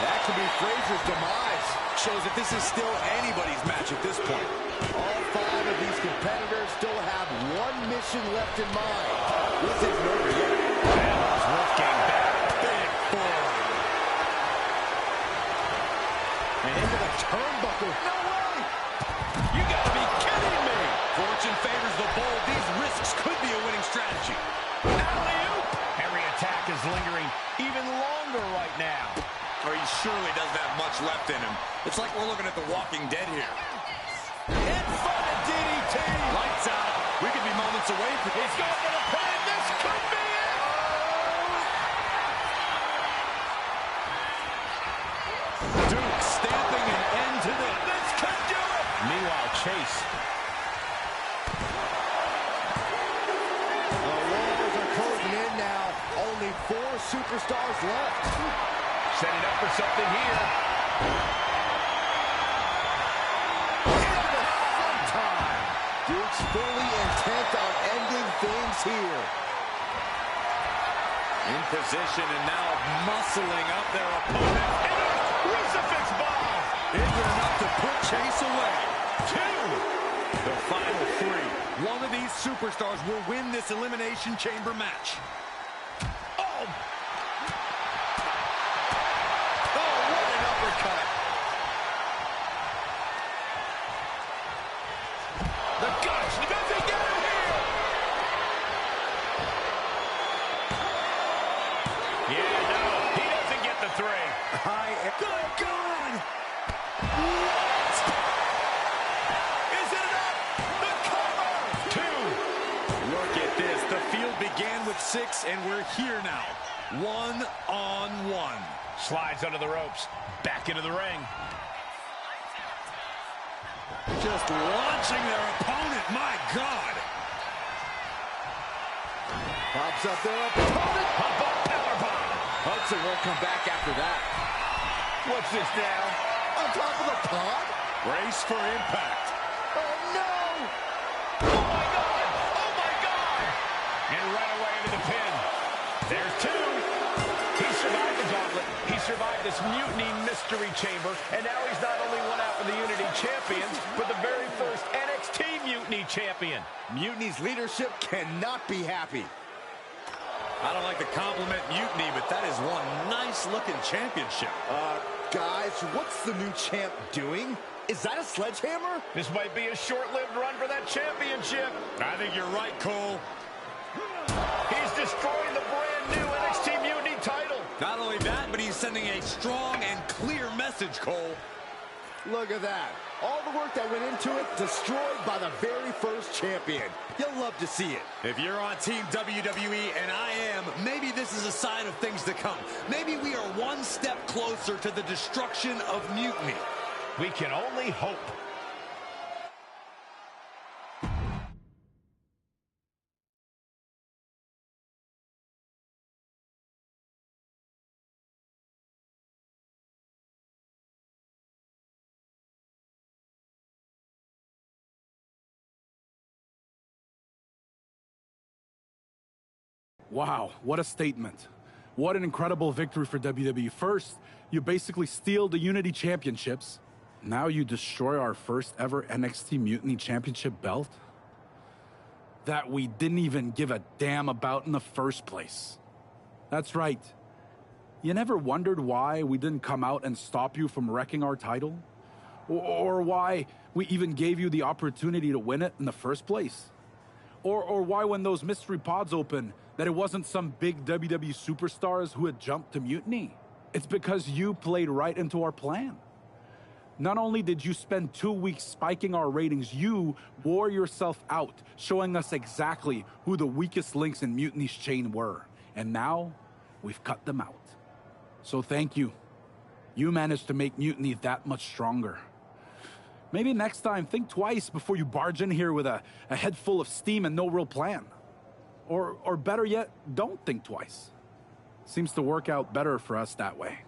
That could be Frazier's demise. Shows that this is still anybody's match at this point. All 5 of these competitors still have one mission left in mind. This isn't over yet. That Wolfgang back. Big forearm. And into the turnbuckle. No way! You gotta be kidding me! Fortune favors the bold. These risks could be a winning strategy. Alley-oop. Every attack is lingering even longer right now. Or he surely doesn't have much left in him. It's like we're looking at The Walking Dead here. In front of DDT. Lights out. We could be moments away from this. He's going for the pin. This could be it. Duke stamping an end to this. This could do it. Meanwhile, Chase. The walls are closing in now. Only 4 superstars left. Setting up for something here. Duke's fully intent on ending things here. In position and now muscling up their opponent. And a crucifix bomb. Is it enough to put Chase away? 2. The final 3. One of these superstars will win this Elimination Chamber match. Oh. Oh, what an uppercut. The guts. Does he get him here? Yeah, no. He doesn't get the 3. Good God. What? Is it enough? The cover. 2. Look at this. The field began with 6, and we're here now. 1-on-1. Slides under the ropes. Back into the ring. Just launching their opponent. My God. Pops up their opponent. Pop up, power bomb. Hudson won't come back after that. What's this now? On top of the pod? Brace for impact. Oh, no. Oh, my God. Oh, my God. And right away into the pin. There's 2. He survived the gauntlet. He survived this mutiny mystery chamber. And now he's not only one out for the Unity Champions, but the very first NXT Mutiny Champion. Mutiny's leadership cannot be happy. I don't like to compliment Mutiny, but that is one nice-looking championship. Guys, what's the new champ doing? Is that a sledgehammer? This might be a short-lived run for that championship. I think you're right, Cole. He's destroying the brand-new NXT Mutiny title. Not only that, but he's sending a strong and clear message, Cole. Look at that. All the work that went into it, destroyed by the very first champion. You'll love to see it. If you're on Team WWE, and I am, maybe this is a sign of things to come. Maybe we are one step closer to the destruction of Mutiny. We can only hope. Wow, what a statement. What an incredible victory for WWE. First, you basically steal the Unity Championships. Now you destroy our first ever NXT Mutiny Championship belt that we didn't even give a damn about in the first place. That's right. You never wondered why we didn't come out and stop you from wrecking our title? Or why we even gave you the opportunity to win it in the first place? Or why when those mystery pods open, that it wasn't some big WWE superstars who had jumped to Mutiny? It's because you played right into our plan. Not only did you spend 2 weeks spiking our ratings, you wore yourself out, showing us exactly who the weakest links in Mutiny's chain were. And now, we've cut them out. So thank you. You managed to make Mutiny that much stronger. Maybe next time, think twice before you barge in here with a head full of steam and no real plan. Or better yet, don't think twice. Seems to work out better for us that way.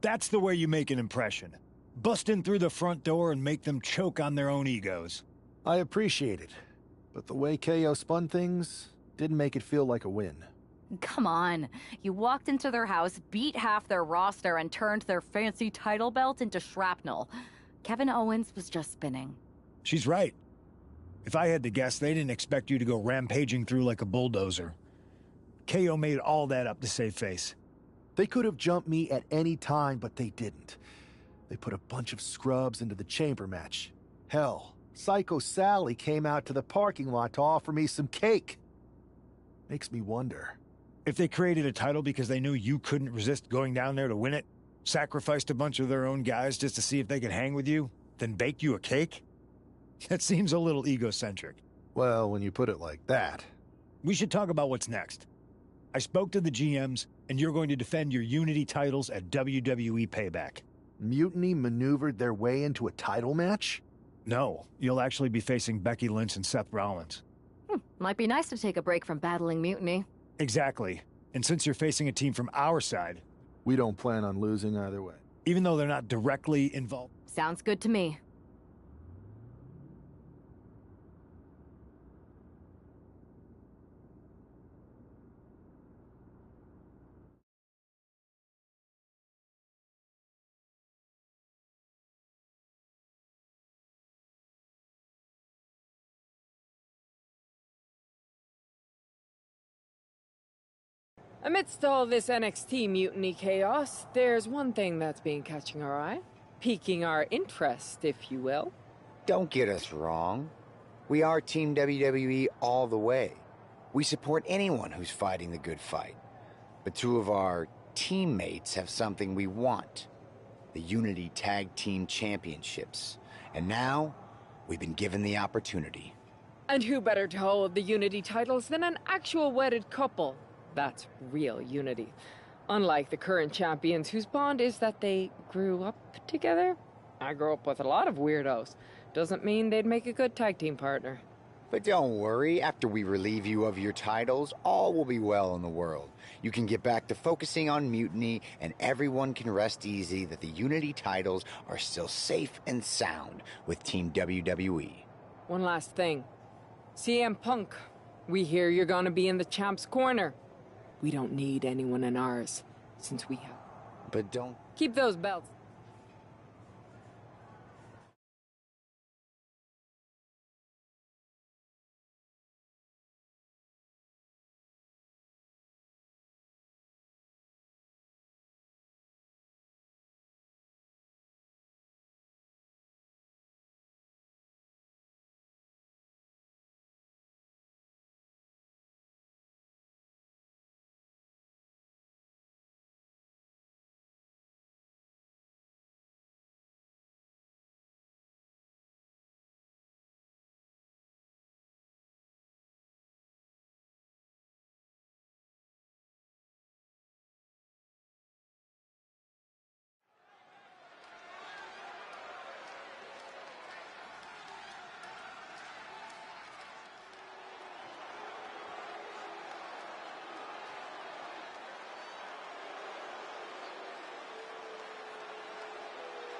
That's the way you make an impression. Bust in through the front door and make them choke on their own egos. I appreciate it, but the way KO spun things didn't make it feel like a win. Come on. You walked into their house, beat half their roster, and turned their fancy title belt into shrapnel. Kevin Owens was just spinning. She's right. If I had to guess, they didn't expect you to go rampaging through like a bulldozer. KO made all that up to save face. They could have jumped me at any time, but they didn't. They put a bunch of scrubs into the chamber match. Hell, Psycho Sally came out to the parking lot to offer me some cake. Makes me wonder. If they created a title because they knew you couldn't resist going down there to win it, sacrificed a bunch of their own guys just to see if they could hang with you, then baked you a cake? That seems a little egocentric. Well, when you put it like that. We should talk about what's next. I spoke to the GMs, and you're going to defend your Unity titles at WWE Payback. Mutiny maneuvered their way into a title match? No, you'll actually be facing Becky Lynch and Seth Rollins. Might be nice to take a break from battling Mutiny. Exactly. And since you're facing a team from our side... We don't plan on losing either way. Even though they're not directly involved. Sounds good to me. Amidst all this NXT mutiny chaos, there's one thing that's been catching our eye. Piquing our interest, if you will. Don't get us wrong. We are Team WWE all the way. We support anyone who's fighting the good fight. But two of our teammates have something we want. The Unity Tag Team Championships. And now, we've been given the opportunity. And who better to hold the Unity titles than an actual wedded couple? That's real unity. Unlike the current champions whose bond is that they grew up together. I grew up with a lot of weirdos. Doesn't mean they'd make a good tag team partner. But don't worry, after we relieve you of your titles, all will be well in the world. You can get back to focusing on Mutiny, and everyone can rest easy that the Unity titles are still safe and sound with Team WWE. One last thing. CM Punk, we hear you're gonna be in the champ's corner. We don't need anyone in ours, since we have. But don't... Keep those belts.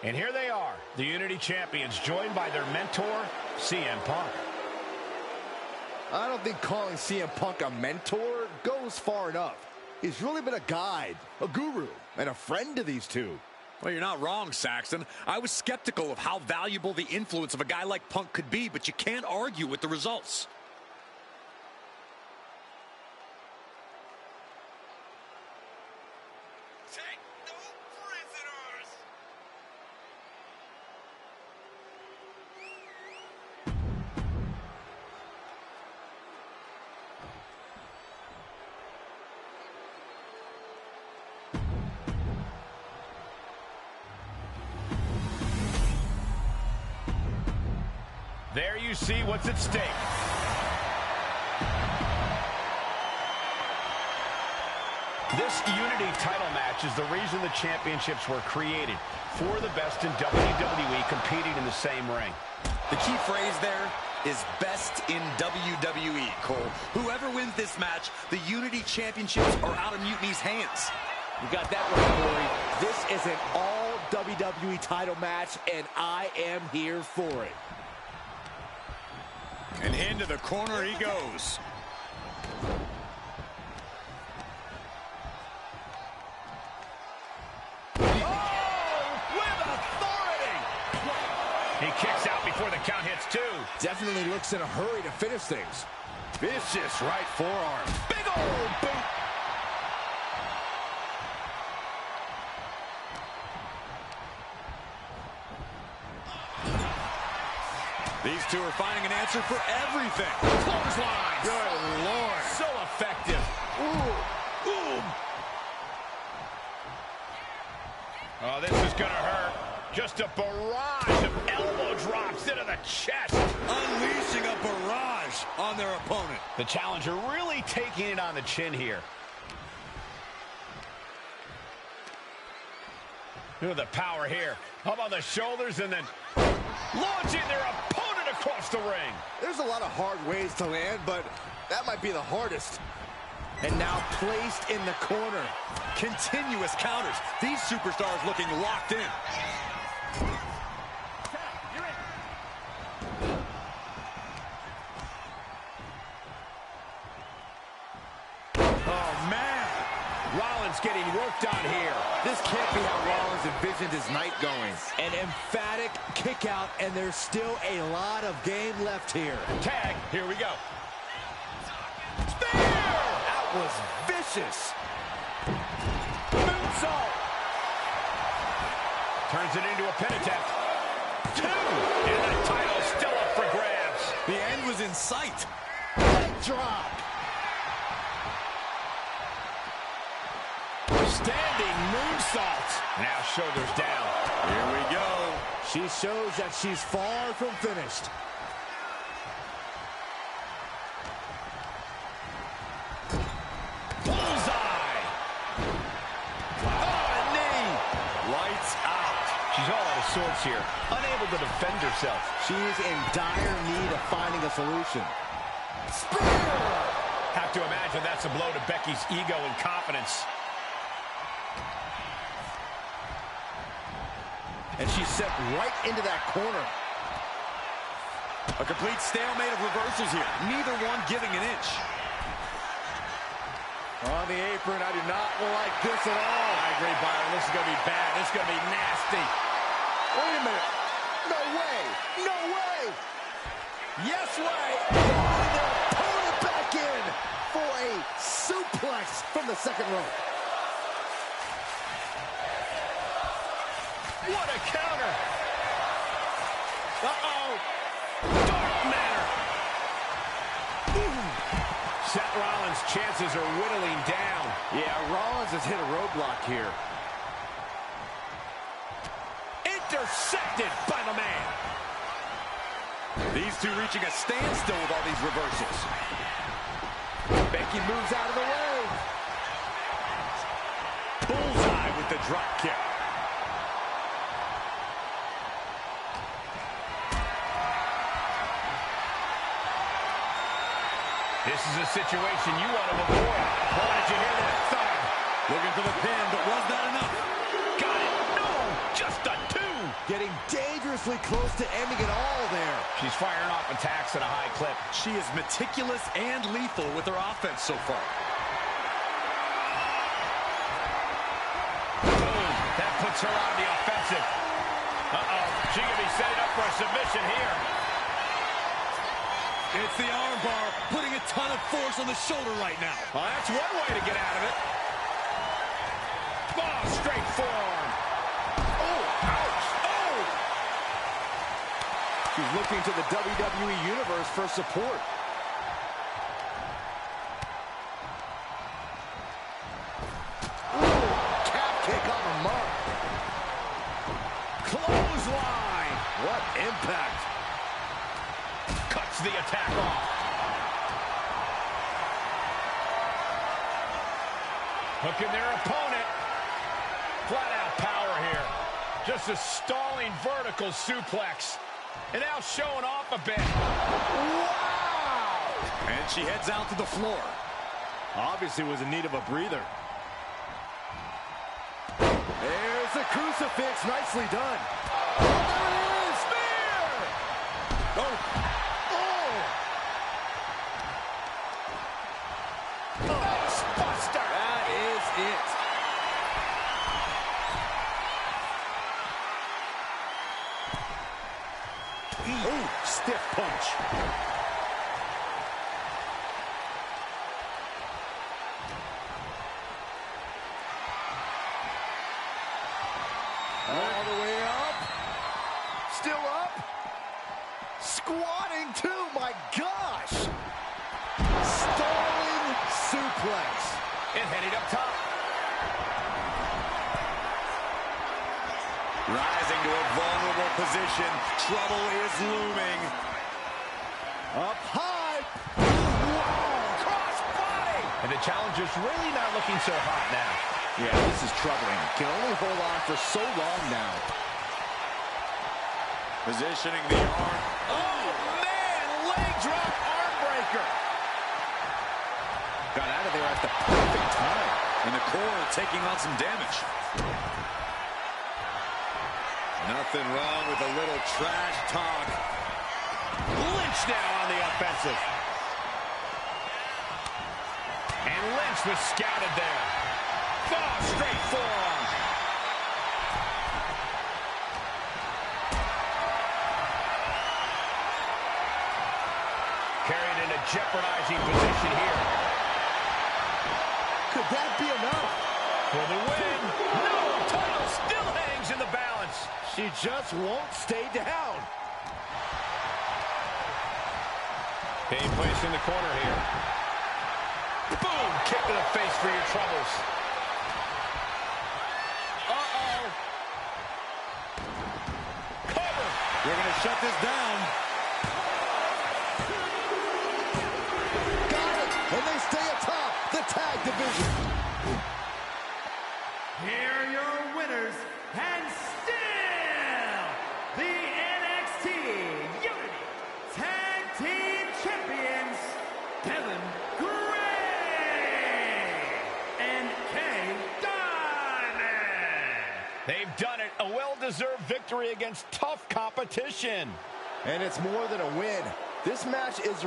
And here they are, the Unity Champions, joined by their mentor, CM Punk. I don't think calling CM Punk a mentor goes far enough. He's really been a guide, a guru, and a friend to these two. Well, you're not wrong, Saxton. I was skeptical of how valuable the influence of a guy like Punk could be, but you can't argue with the results. There you see what's at stake. This Unity title match is the reason the championships were created. For the best in WWE competing in the same ring. The key phrase there is best in WWE, Cole. Whoever wins this match, the Unity Championships are out of Mutiny's hands. You got that right, Corey. This is an all WWE title match, and I am here for it. And into the corner he goes. He kicks out before the count hits two. Definitely looks in a hurry to finish things. Vicious right forearm. Big old boot. These two are finding an answer for everything. Clothesline. Good Lord. So effective. Ooh. Ooh. Oh, this is going to hurt. Just a barrage of elbow drops into the chest. Unleashing a barrage on their opponent. The challenger really taking it on the chin here. Look at the power here. Up on the shoulders and then launching their opponent across the ring. There's a lot of hard ways to land, but that might be the hardest. And now placed in the corner. Continuous counters. These superstars looking locked in. Oh, man. Rollins getting worked on here. This can't be how Rollins envisioned his night going. An emphatic kick out, and there's still a lot of game left here. Tag, here we go. Spear! That was vicious. Moonsault. Turns it into a pin attempt. Two. And the title's still up for grabs. The end was in sight. Leg drop. Standing moonsault. Now shoulders down. Here we go. She shows that she's far from finished. Bullseye. Oh, a knee. Lights out. She's all out of sorts here. Unable to defend herself. She is in dire need of finding a solution. Spear! Have to imagine that's a blow to Becky's ego and confidence. And she's set right into that corner. A complete stalemate of reversals here. Neither one giving an inch. On the apron, I do not like this at all. I agree, Byron. This is going to be bad. This is going to be nasty. Wait a minute. No way. No way. Yes way. Throwing their opponent back in for a suplex from the second rope. What a counter. Uh-oh. Dark matter. Ooh. Seth Rollins' chances are whittling down. Yeah, Rollins has hit a roadblock here. Intercepted by the man. These two reaching a standstill with all these reversals. Becky moves out of the way. Bullseye with the drop kick. This is a situation you want to avoid. Boy, did you hear that thud? Looking for the pin, but was that enough? Got it. No, just a 2. Getting dangerously close to ending it all there. She's firing off attacks at a high clip. She is meticulous and lethal with her offense so far. Boom. That puts her on the offensive. Uh-oh. She could be setting up for a submission here. It's the armbar, putting a ton of force on the shoulder right now. Well, that's one way to get out of it. Oh, straight forearm. Oh, ouch. Oh! She's looking to the WWE Universe for support. Ooh, calf kick on the mark. Clothesline. What impact. Cuts the attack off. Hooking their opponent. Flat out power here. Just a stalling vertical suplex. And now showing off a bit. Wow! And she heads out to the floor. Obviously was in need of a breather. There's the crucifix. Nicely done. Oh, there it is. Spear! Oh. Buster. That is it. Ooh, stiff punch. All the way up. Still up. Squatting too, my gosh. Stalling suplex. And heading up top. Rising to a vulnerable position. Trouble is looming. Up high. Wow! Cross body! And the challenger's really not looking so hot now. Yeah, this is troubling. Can only hold on for so long now. Positioning the arm. Oh, man! Leg drop arm breaker. Got out of there at the perfect time. And the core taking on some damage. Nothing wrong with a little trash talk. Lynch now on the offensive. And Lynch was scouted there. Oh, straight forearm. Carried in a jeopardizing position here. Could that be enough? For the win. No, title still hangs in the balance. She just won't stay down. Being placed in the corner here. Boom! Kick to the face for your troubles. Uh-oh. Cover. We're going to shut this down. Got it. And they stay atop the tag division. Here are your winners, and still the NXT Unity Tag Team Champions, Kevin Gray and Kay Diamond. They've done it. A well-deserved victory against tough competition. And it's more than a win. This match is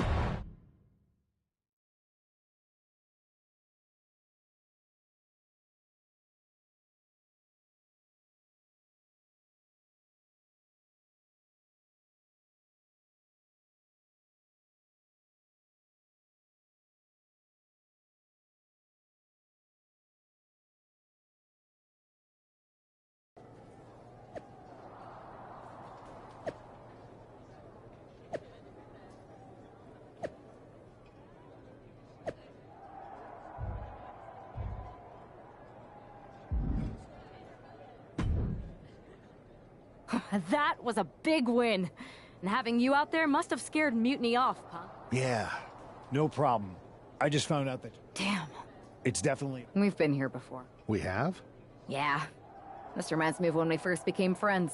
That was a big win. And having you out there must have scared Mutiny off, huh? Yeah. No problem. I just found out that Damn. it's definitely... We've been here before. We have? Yeah. This reminds me of when we first became friends.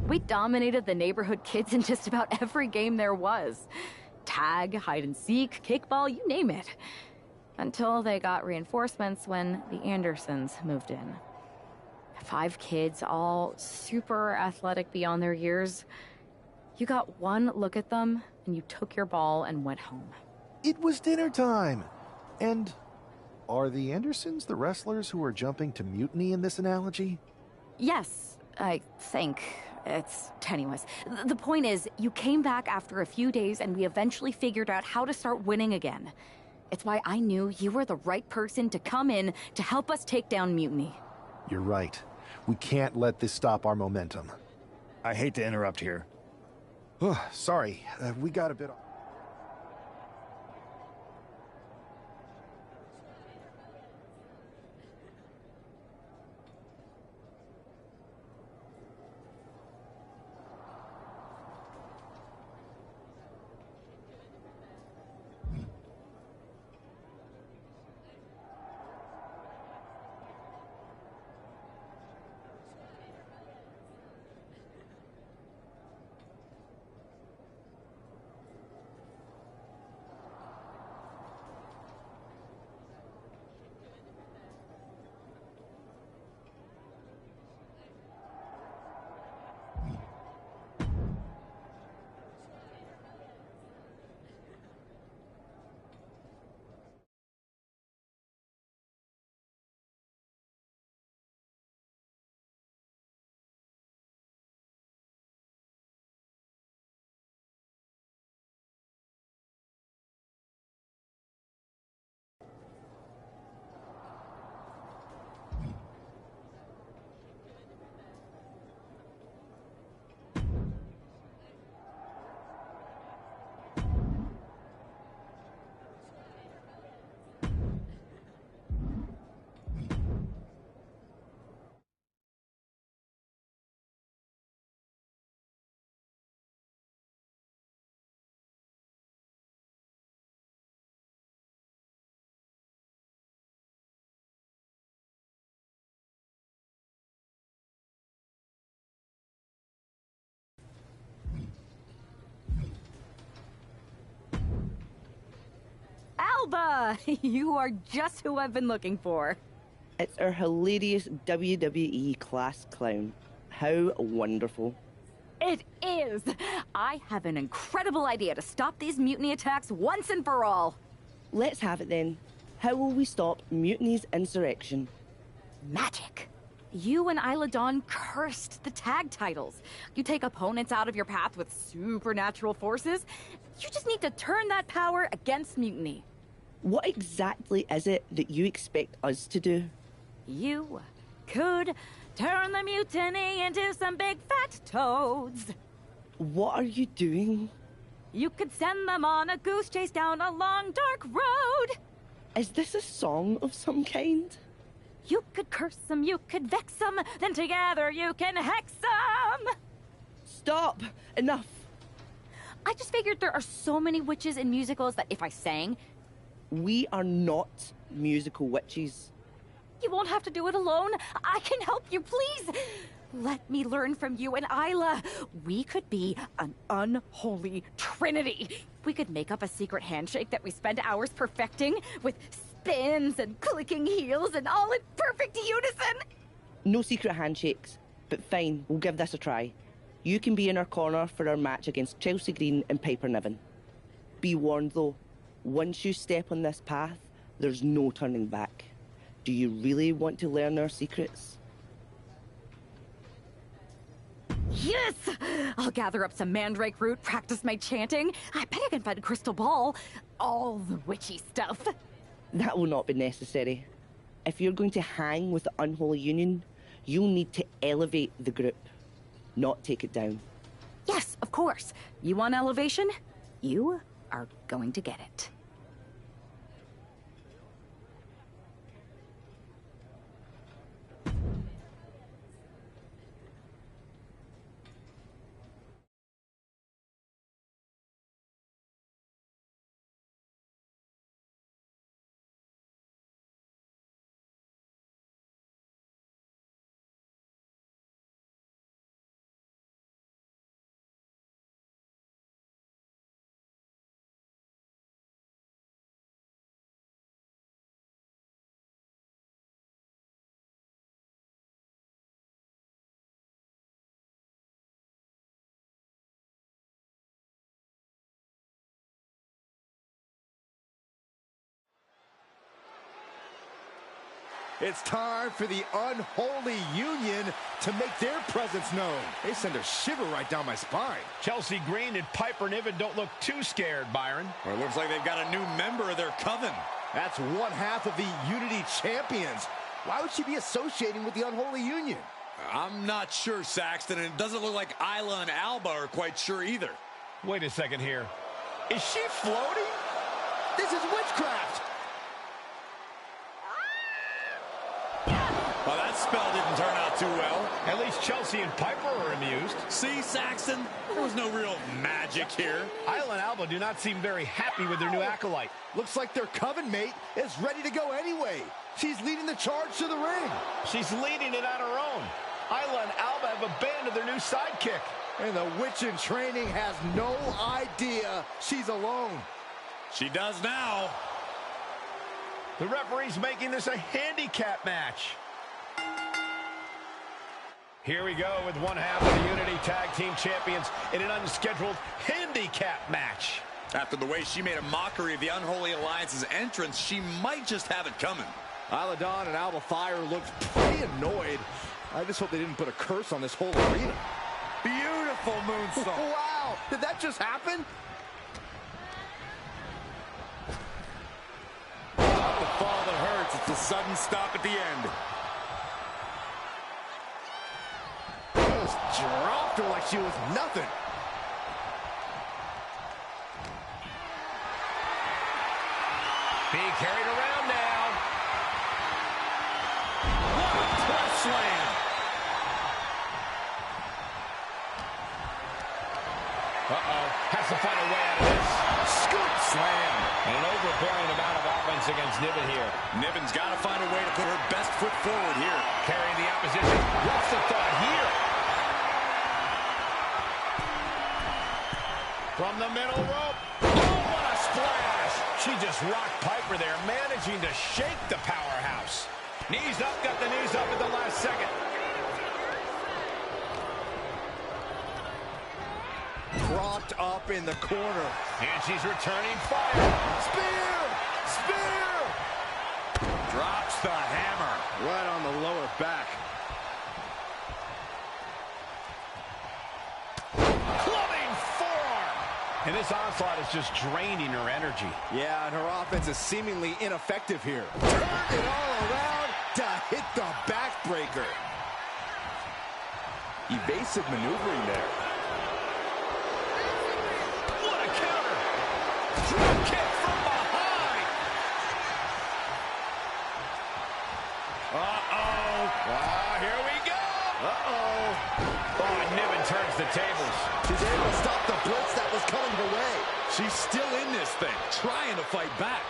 We dominated the neighborhood kids in just about every game there was. Tag, hide and seek, kickball, you name it. Until they got reinforcements when the Andersons moved in. 5 kids, all super athletic beyond their years. You got one look at them, and you took your ball and went home. It was dinner time. And are the Andersons the wrestlers who are jumping to Mutiny in this analogy? Yes, I think. It's tenuous. The point is, you came back after a few days and we eventually figured out how to start winning again. It's why I knew you were the right person to come in to help us take down Mutiny. You're right. We can't let this stop our momentum. I hate to interrupt here. Sorry, we got a bit... Alba! You are just who I've been looking for. It's our hilarious WWE class clown. How wonderful. It is! I have an incredible idea to stop these mutiny attacks once and for all. Let's have it then. How will we stop Mutiny's insurrection? Magic. You and Isla Dawn cursed the tag titles. You take opponents out of your path with supernatural forces. You just need to turn that power against Mutiny. What exactly is it that you expect us to do? You could turn the Mutiny into some big fat toads. What are you doing? You could send them on a goose chase down a long, dark road. Is this a song of some kind? You could curse them, you could vex them, then together you can hex them! Stop! Enough! I just figured there are so many witches in musicals that if I sang... We are not musical witches. You won't have to do it alone. I can help you, please! Let me learn from you and Isla. We could be an unholy trinity. We could make up a secret handshake that we spend hours perfecting with spins and clicking heels and all in perfect unison. No secret handshakes, but fine, we'll give this a try. You can be in our corner for our match against Chelsea Green and Piper Niven. Be warned though, once you step on this path, there's no turning back. Do you really want to learn our secrets? Yes! I'll gather up some mandrake root, practice my chanting. I bet I can find a crystal ball. All the witchy stuff. That will not be necessary. If you're going to hang with the Unholy Union, you'll need to elevate the group, not take it down. Yes, of course. You want elevation? You are going to get it. It's time for the unholy union to make their presence known. They send a shiver right down my spine. Chelsea Green and Piper Niven don't look too scared, Byron. Well, it looks like they've got a new member of their coven. That's one half of the Unity Champions. Why would she be associating with the unholy union? I'm not sure, Saxton, and it doesn't look like Isla and Alba are quite sure either. Wait a second here. Is she floating? This is witchcraft! Well, that spell didn't turn out too well. At least Chelsea and Piper are amused. See, Saxton? There was no real magic here. Isla and Alba do not seem very happy with their new acolyte. Looks like their coven mate is ready to go anyway. She's leading the charge to the ring. She's leading it on her own. Isla and Alba have abandoned their new sidekick. And the witch in training has no idea she's alone. She does now. The referee's making this a handicap match. Here we go with one half of the Unity Tag Team Champions in an unscheduled handicap match. After the way she made a mockery of the Unholy Alliance's entrance, she might just have it coming. Isla Dawn and Alba Fire looked pretty annoyed. I just hope they didn't put a curse on this whole arena. Beautiful moonsault. Wow, did that just happen? Not the fall that hurts, it's the sudden stop at the end. Just dropped her like she was nothing. Being carried around now. What a press slam. Uh-oh. Has to find a way out of this. Scoop slam. And an overbearing amount of offense against Niven here. Niven's got to find a way to put her best foot forward here. Carrying the opposition. What's the thought here? From the middle rope. Oh, what a splash. She just rocked Piper there, managing to shake the powerhouse. Knees up, got the knees up at the last second. Propped up in the corner. And she's returning fire. Spear! Spear! Drops the hammer. Right on the lower back. Clubbing forearm. And this onslaught is just draining her energy. Yeah, and her offense is seemingly ineffective here. Turn it all around to hit the backbreaker. Evasive maneuvering there. What a counter! Drop kick from behind! Uh-oh! Here we go! Uh-oh! Oh, Niven turns the tables. She's able to stop the blitz that was coming her way. She's still in this thing, trying to fight back.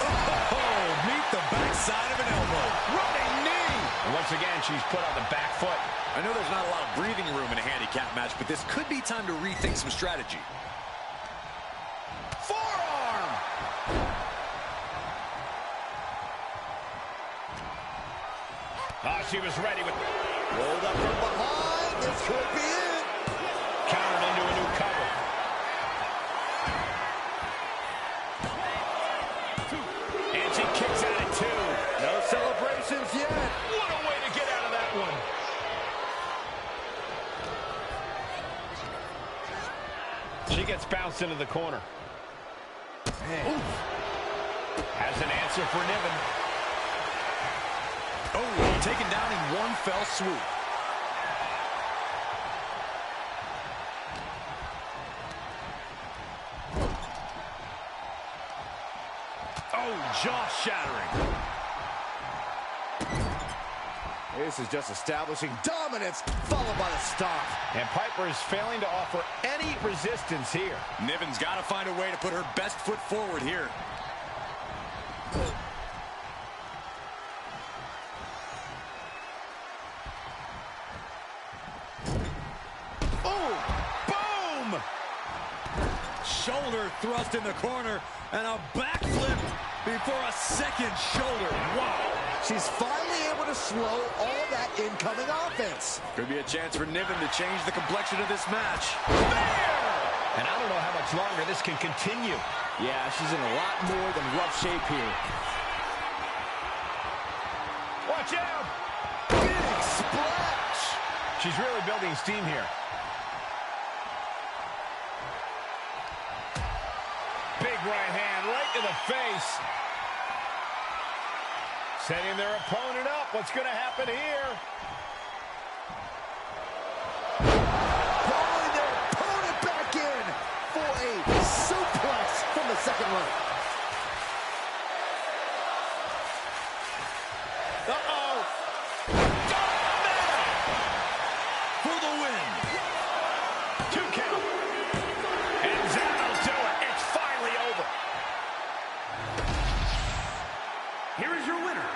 Oh, meet the backside of an elbow. Running knee! And once again, she's put on the back foot. I know there's not a lot of breathing room in a handicap match, but this could be time to rethink some strategy. Forearm! Oh, she was ready with... Rolled up from behind. This could be it. Countered into a new cover. And she kicks out at two. No celebrations yet. What a way to get out of that one. She gets bounced into the corner. Has an answer for Niven. Oh, taken down in one fell swoop. Oh, jaw-shattering. This is just establishing dominance, followed by the stop. And Piper is failing to offer any resistance here. Niven's got to find a way to put her best foot forward here. Shoulder thrust in the corner, and a backflip before a second shoulder. Wow. She's finally able to slow all that incoming offense. Could be a chance for Niven to change the complexion of this match. There! And I don't know how much longer this can continue. Yeah, she's in a lot more than rough shape here. Watch out! Big splash! She's really building steam here. Big right hand right to the face. Setting their opponent up. What's going to happen here? Pulling their opponent back in for a suplex from the second rope. Uh-oh. For the win. 2 count. And that'll do it. It's finally over. Here is your winner,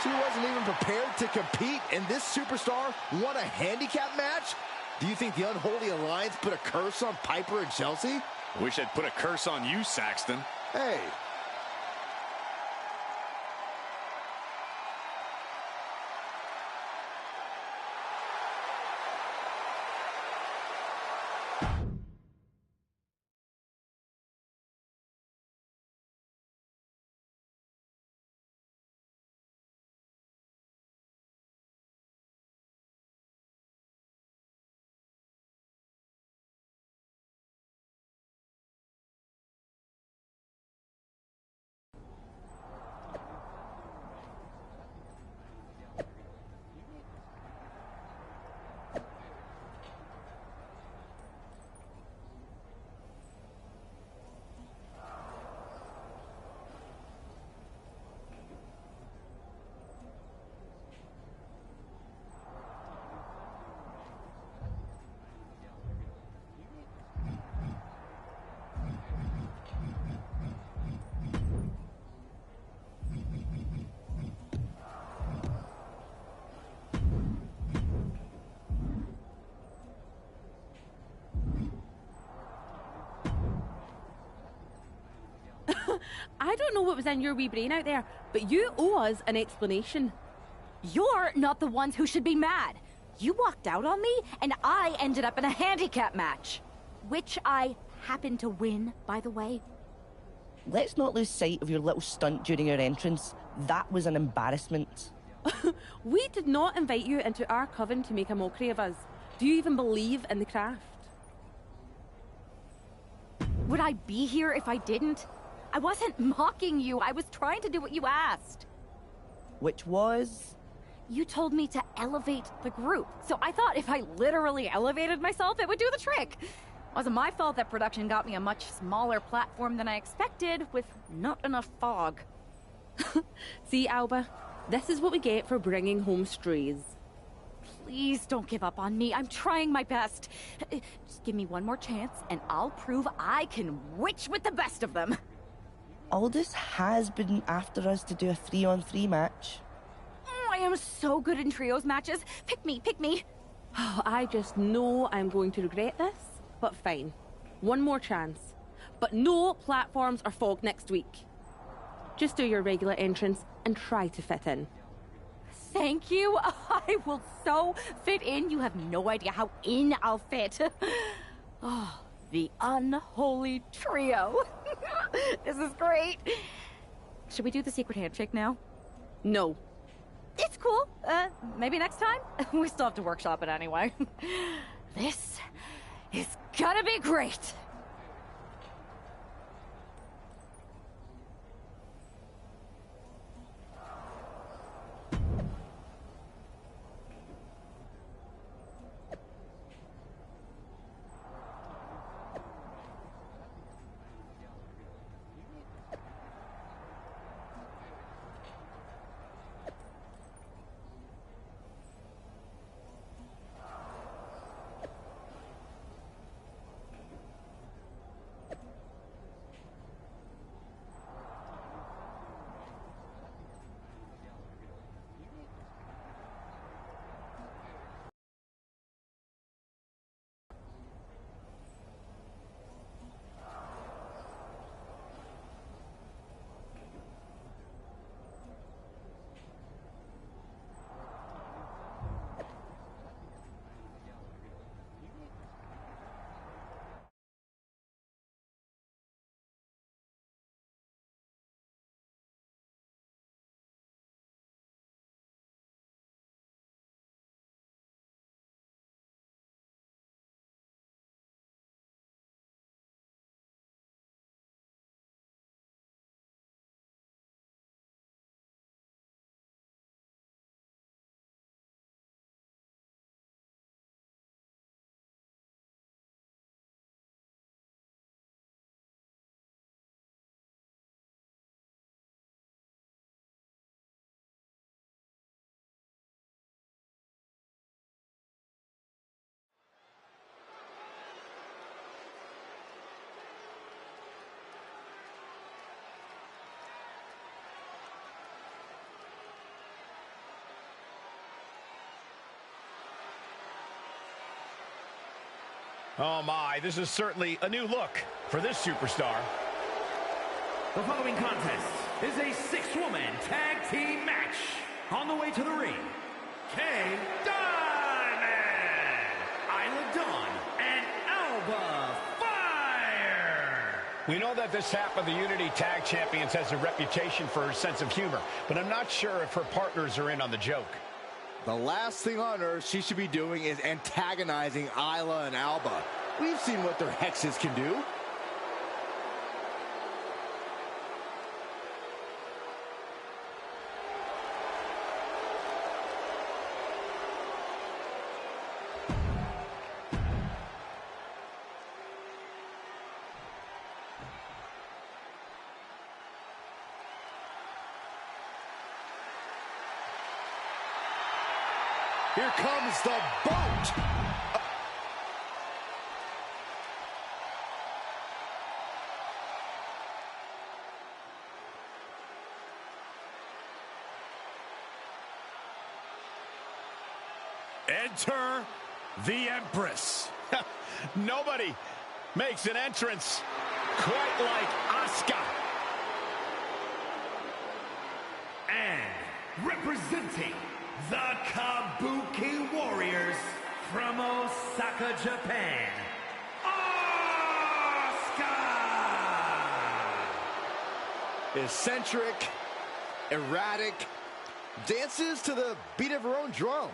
She wasn't even prepared to compete, and this superstar won a handicap match? Do you think the Unholy Alliance put a curse on Piper and Chelsea? Wish I'd put a curse on you, Saxton. Hey. I don't know what was in your wee brain out there, but you owe us an explanation. You're not the ones who should be mad. You walked out on me, and I ended up in a handicap match. Which I happened to win, by the way. Let's not lose sight of your little stunt during your entrance. That was an embarrassment. We did not invite you into our coven to make a mockery of us. Do you even believe in the craft? Would I be here if I didn't? I wasn't mocking you. I was trying to do what you asked. Which was? You told me to elevate the group. So I thought if I literally elevated myself, it would do the trick. It wasn't my fault that production got me a much smaller platform than I expected with not enough fog. See, Alba, this is what we get for bringing home strays. Please don't give up on me. I'm trying my best. Just give me one more chance, and I'll prove I can witch with the best of them. Aldous has been after us to do a 3-on-3 match. I am so good in trios matches. Pick me, pick me. Oh, I just know I'm going to regret this, but fine. One more chance. But no platforms or fog next week. Just do your regular entrance and try to fit in. Thank you. I will so fit in. You have no idea how in I'll fit. Oh, the unholy trio. This is great. Should we do the secret handshake now? No. It's cool. Maybe next time? We still have to workshop it anyway. This is gonna be great. Oh my, this is certainly a new look for this superstar. The following contest is a six-woman tag team match. On the way to the ring, Kay Diamond, Isla Dawn, and Alba Fire. We know that this half of the Unity Tag Champions has a reputation for her sense of humor, but I'm not sure if her partners are in on the joke. The last thing on earth she should be doing is antagonizing Isla and Alba. We've seen what their hexes can do. Here comes the boat. Enter the Empress. Nobody makes an entrance quite like Asuka. And representing the Kabuki Warriors from Osaka, Japan, Asuka! Eccentric, erratic, dances to the beat of her own drum.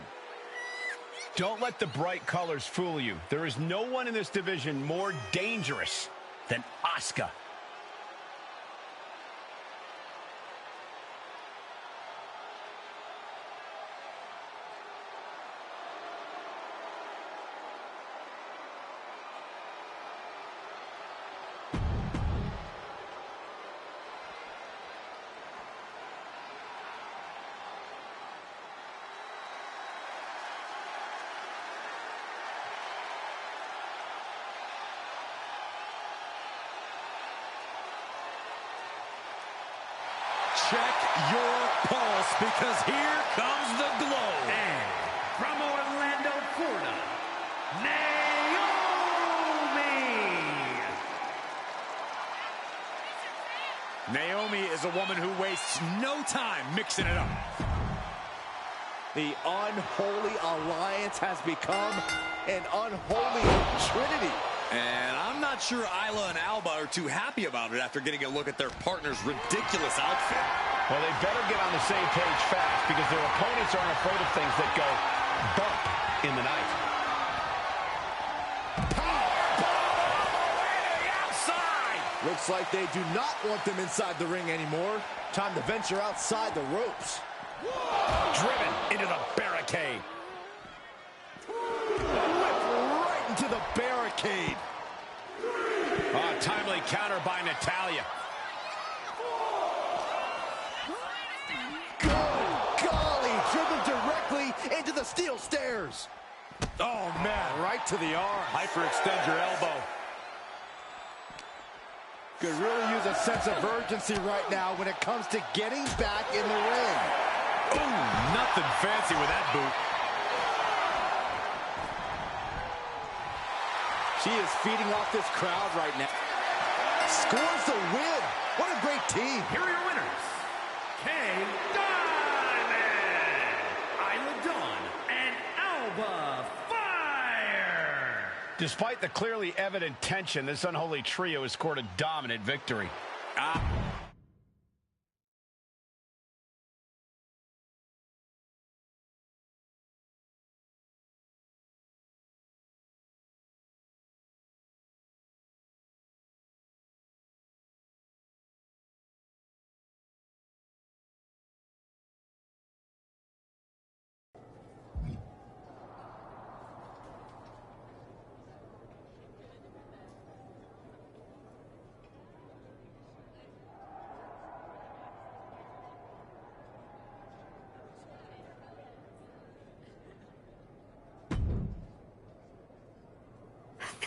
Don't let the bright colors fool you. There is no one in this division more dangerous than Asuka. Check your pulse, because here comes the glow. And from Orlando, Florida, Naomi! Naomi is a woman who wastes no time mixing it up. The unholy alliance has become an unholy trinity. And I'm not sure Isla and Alba are too happy about it after getting a look at their partner's ridiculous outfit. Well, they better get on the same page fast, because their opponents aren't afraid of things that go bump in the night. Powerbomb all the way to the outside! Looks like they do not want them inside the ring anymore. Time to venture outside the ropes. Driven into the barricade. Whipped right into the barricade. Timely counter by Natalya. Good golly, driven directly into the steel stairs. Oh man, right to the arm. Hyperextend your elbow. Could really use a sense of urgency right now when it comes to getting back in the ring. Ooh, nothing fancy with that boot. She is feeding off this crowd right now. Scores the win. What a great team. Here are your winners, Kay Diamond, Isla Dawn, and Alba Fire. Despite the clearly evident tension, this unholy trio has scored a dominant victory.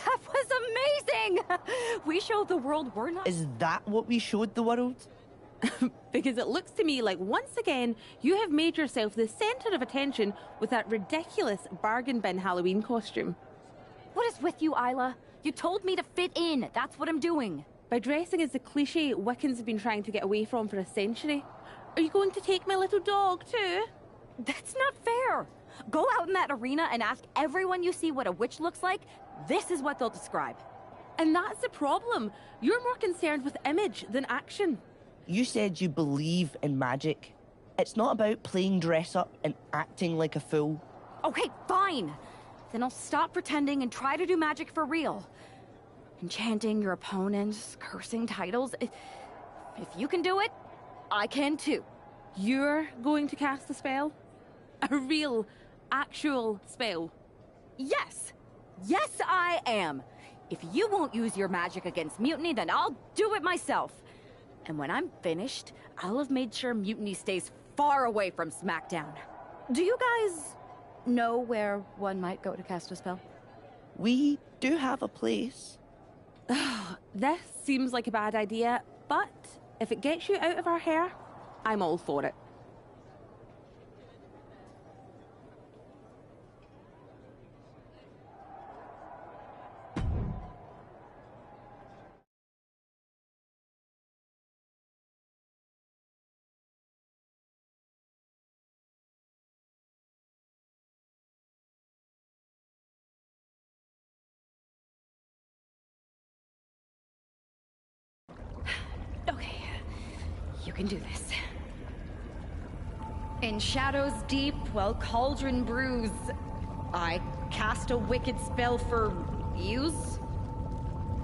That was amazing! We showed the world we're not... Is that what we showed the world? Because it looks to me like once again you have made yourself the center of attention with that ridiculous bargain bin Halloween costume. What is with you, Isla? You told me to fit in. That's what I'm doing. By dressing as the cliche Wiccans have been trying to get away from for a century. Are you going to take my little dog too? That's not fair. Go out in that arena and ask everyone you see what a witch looks like. This is what they'll describe. And that's the problem. You're more concerned with image than action. You said you believe in magic. It's not about playing dress up and acting like a fool. Okay, fine. Then I'll stop pretending and try to do magic for real. Enchanting your opponents, cursing titles. If you can do it, I can too. You're going to cast a spell? A real, actual spell? Yes. Yes, I am. If you won't use your magic against Mutiny, then I'll do it myself. And when I'm finished, I'll have made sure Mutiny stays far away from SmackDown. Do you guys know where one might go to cast a spell? We do have a place. This seems like a bad idea, but if it gets you out of our hair, I'm all for it. Okay, you can do this. In shadows deep, while cauldron brews, I cast a wicked spell for use.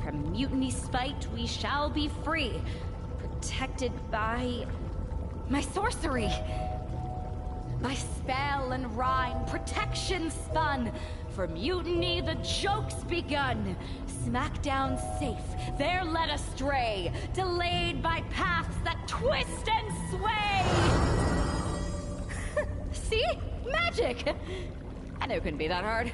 From Mutiny's spite, we shall be free, protected by my sorcery. By spell and rhyme, protection spun. For Mutiny, the joke's begun. SmackDown safe, they're led astray, delayed by paths that twist and sway. See? Magic! I knew it couldn't be that hard.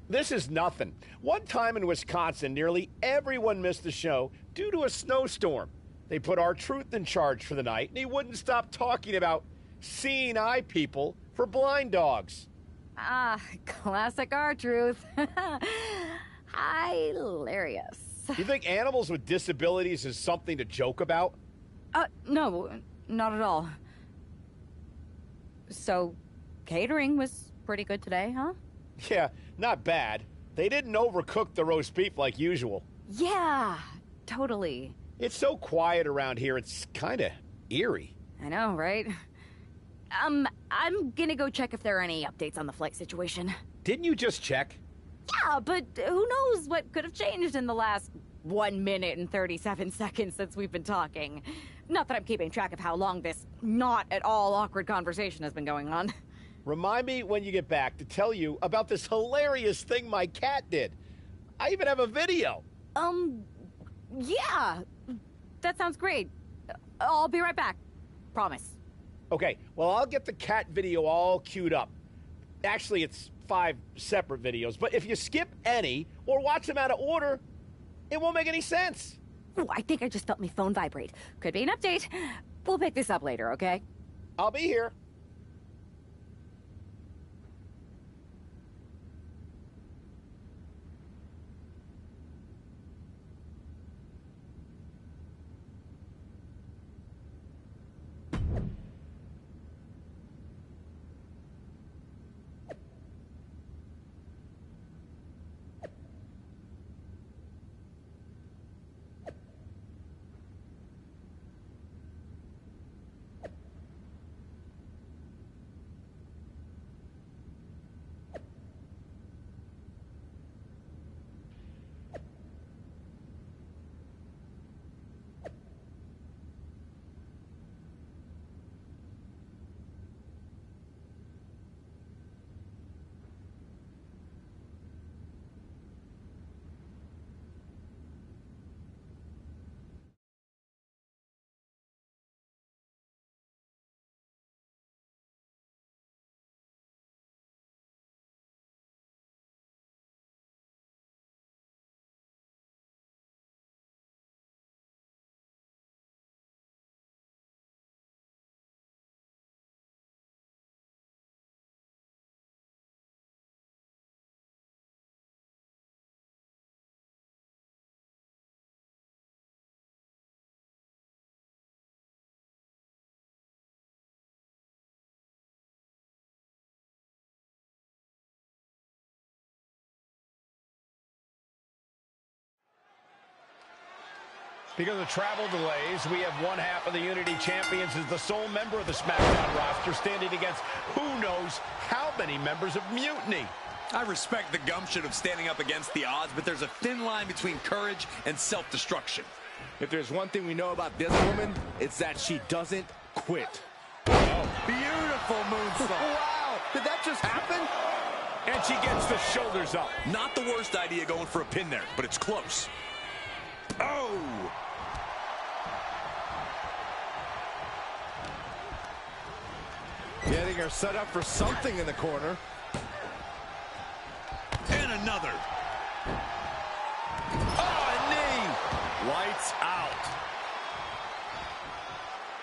This is nothing. One time in Wisconsin, nearly everyone missed the show due to a snowstorm. They put R-Truth in charge for the night, and he wouldn't stop talking about seeing eye people for blind dogs. Ah, classic R-Truth. Hilarious. You think animals with disabilities is something to joke about? No, not at all. So, catering was pretty good today, huh? Yeah, not bad. They didn't overcook the roast beef like usual. Yeah, totally. It's so quiet around here, it's kind of eerie. I know, right? I'm gonna go check if there are any updates on the flight situation. Didn't you just check? Yeah, but who knows what could have changed in the last 1 minute and 37 seconds since we've been talking. Not that I'm keeping track of how long this not at all awkward conversation has been going on. Remind me when you get back to tell you about this hilarious thing my cat did. I even have a video. Yeah. That sounds great. I'll be right back. Promise. Okay, well, I'll get the cat video all queued up. Actually, it's 5 separate videos, but if you skip any or watch them out of order, it won't make any sense. Ooh, I think I just felt my phone vibrate. Could be an update. We'll pick this up later, okay? I'll be here. Because of travel delays, we have one half of the Unity Champions as the sole member of the SmackDown roster standing against who knows how many members of Mutiny. I respect the gumption of standing up against the odds, but there's a thin line between courage and self-destruction. If there's one thing we know about this woman, it's that she doesn't quit. Oh. Beautiful moonsault. Wow, did that just happen? And she gets the shoulders up. Not the worst idea going for a pin there, but it's close. Oh! Getting her set up for something in the corner. And another. Oh, a knee! Lights out.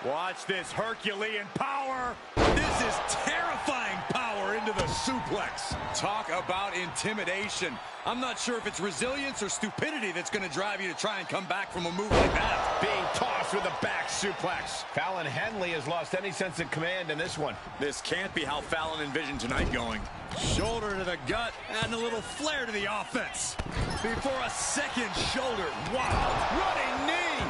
Watch this Herculean power. This is terrifying power into the suplex. Talk about intimidation. I'm not sure if it's resilience or stupidity that's going to drive you to try and come back from a move like that. Being tossed with a back suplex. Fallon Henley has lost any sense of command in this one. This can't be how Fallon envisioned tonight going. Shoulder to the gut, adding a little flair to the offense. Before a second shoulder. Wow. Running knee.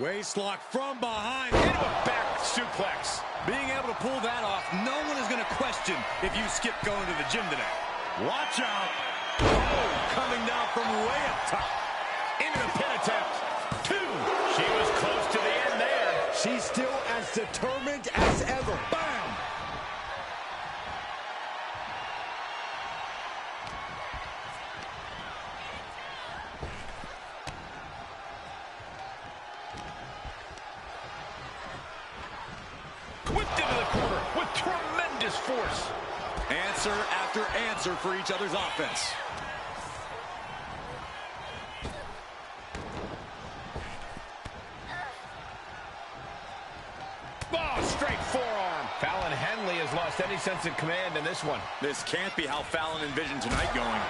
Waistlock from behind. Into a back suplex. Being able to pull that off, no one is going to question if you skip going to the gym today. Watch out. Oh, coming down from way up top. Into the pin attempt. 2. She was close to the end there. She's still as determined as ever. Bam! Whipped into the corner with tremendous force. Answer after answer for each other's offense. Oh, straight forearm. Fallon Henley has lost any sense of command in this one. This can't be how Fallon envisioned tonight going.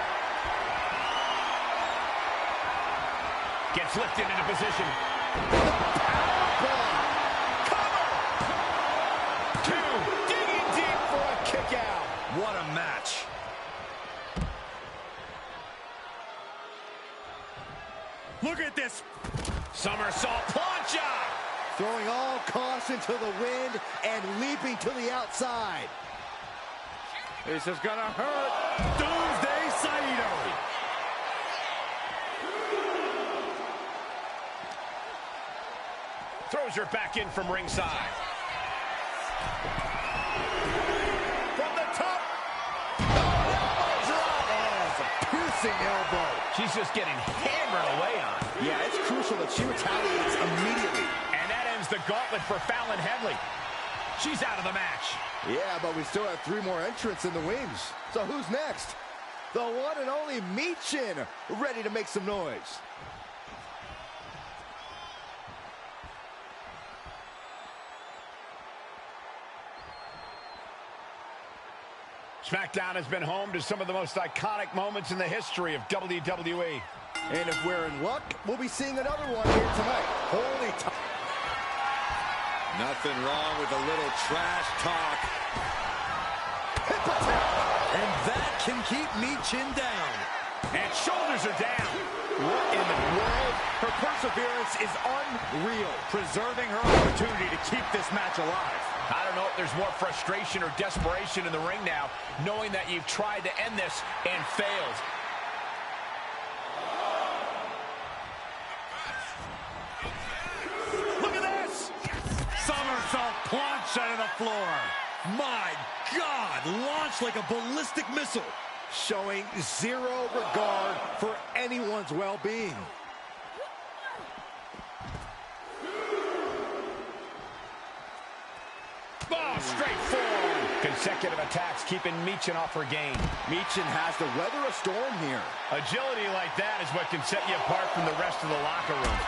Gets lifted into position. Powerbomb. Cover. 2. Digging deep for a kick out. What a match. Look at this. Somersault plancha. Throwing all caution to the wind and leaping to the outside. This is gonna hurt. Doomsday Saito. Throws her back in from ringside. From the top. Oh, drop. Oh, it's a piercing elbow. She's just getting hammered away on. Yeah, it's crucial that she retaliates immediately. And that ends the gauntlet for Fallon Henley. She's out of the match. Yeah, but we still have 3 more entrants in the wings. So who's next? The one and only Michin, ready to make some noise. SmackDown has been home to some of the most iconic moments in the history of WWE. And if we're in luck, we'll be seeing another one here tonight. Holy t— Nothing wrong with a little trash talk. And that can keep Michin down. And shoulders are down. What in the world? Her perseverance is unreal. Preserving her opportunity to keep this match alive. I don't know if there's more frustration or desperation in the ring now, knowing that you've tried to end this and failed. Look at this! Somersault plancha to the floor. My God, launched like a ballistic missile. Showing zero regard for anyone's well-being. Oh, straight forearm. Consecutive attacks keeping Michin off her game. Michin has to weather a storm here. Agility like that is what can set you apart from the rest of the locker room.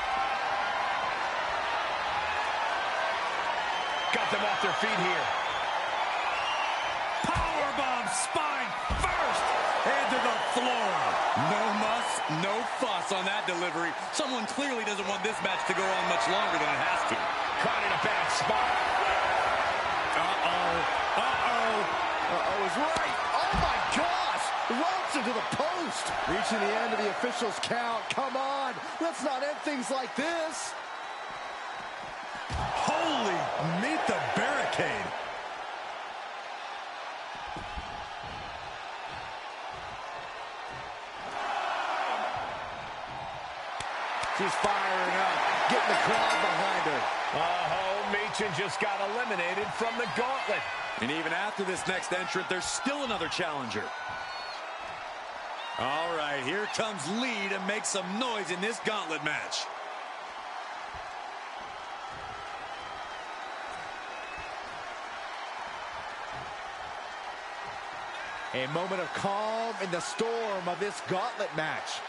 Got them off their feet here. Powerbomb spine first and to the floor. No muss, no fuss on that delivery. Someone clearly doesn't want this match to go on much longer than it has to. Caught in a bad spot. Uh-oh is right. Oh, my gosh. Launch into the post. Reaching the end of the official's count. Come on. Let's not end things like this. Holy, meet the barricade. She's firing up, getting the crowd behind her. Meechin just got eliminated from the gauntlet. And even after this next entrant, there's still another challenger. All right, here comes Lee to make some noise in this gauntlet match. A moment of calm in the storm of this gauntlet match.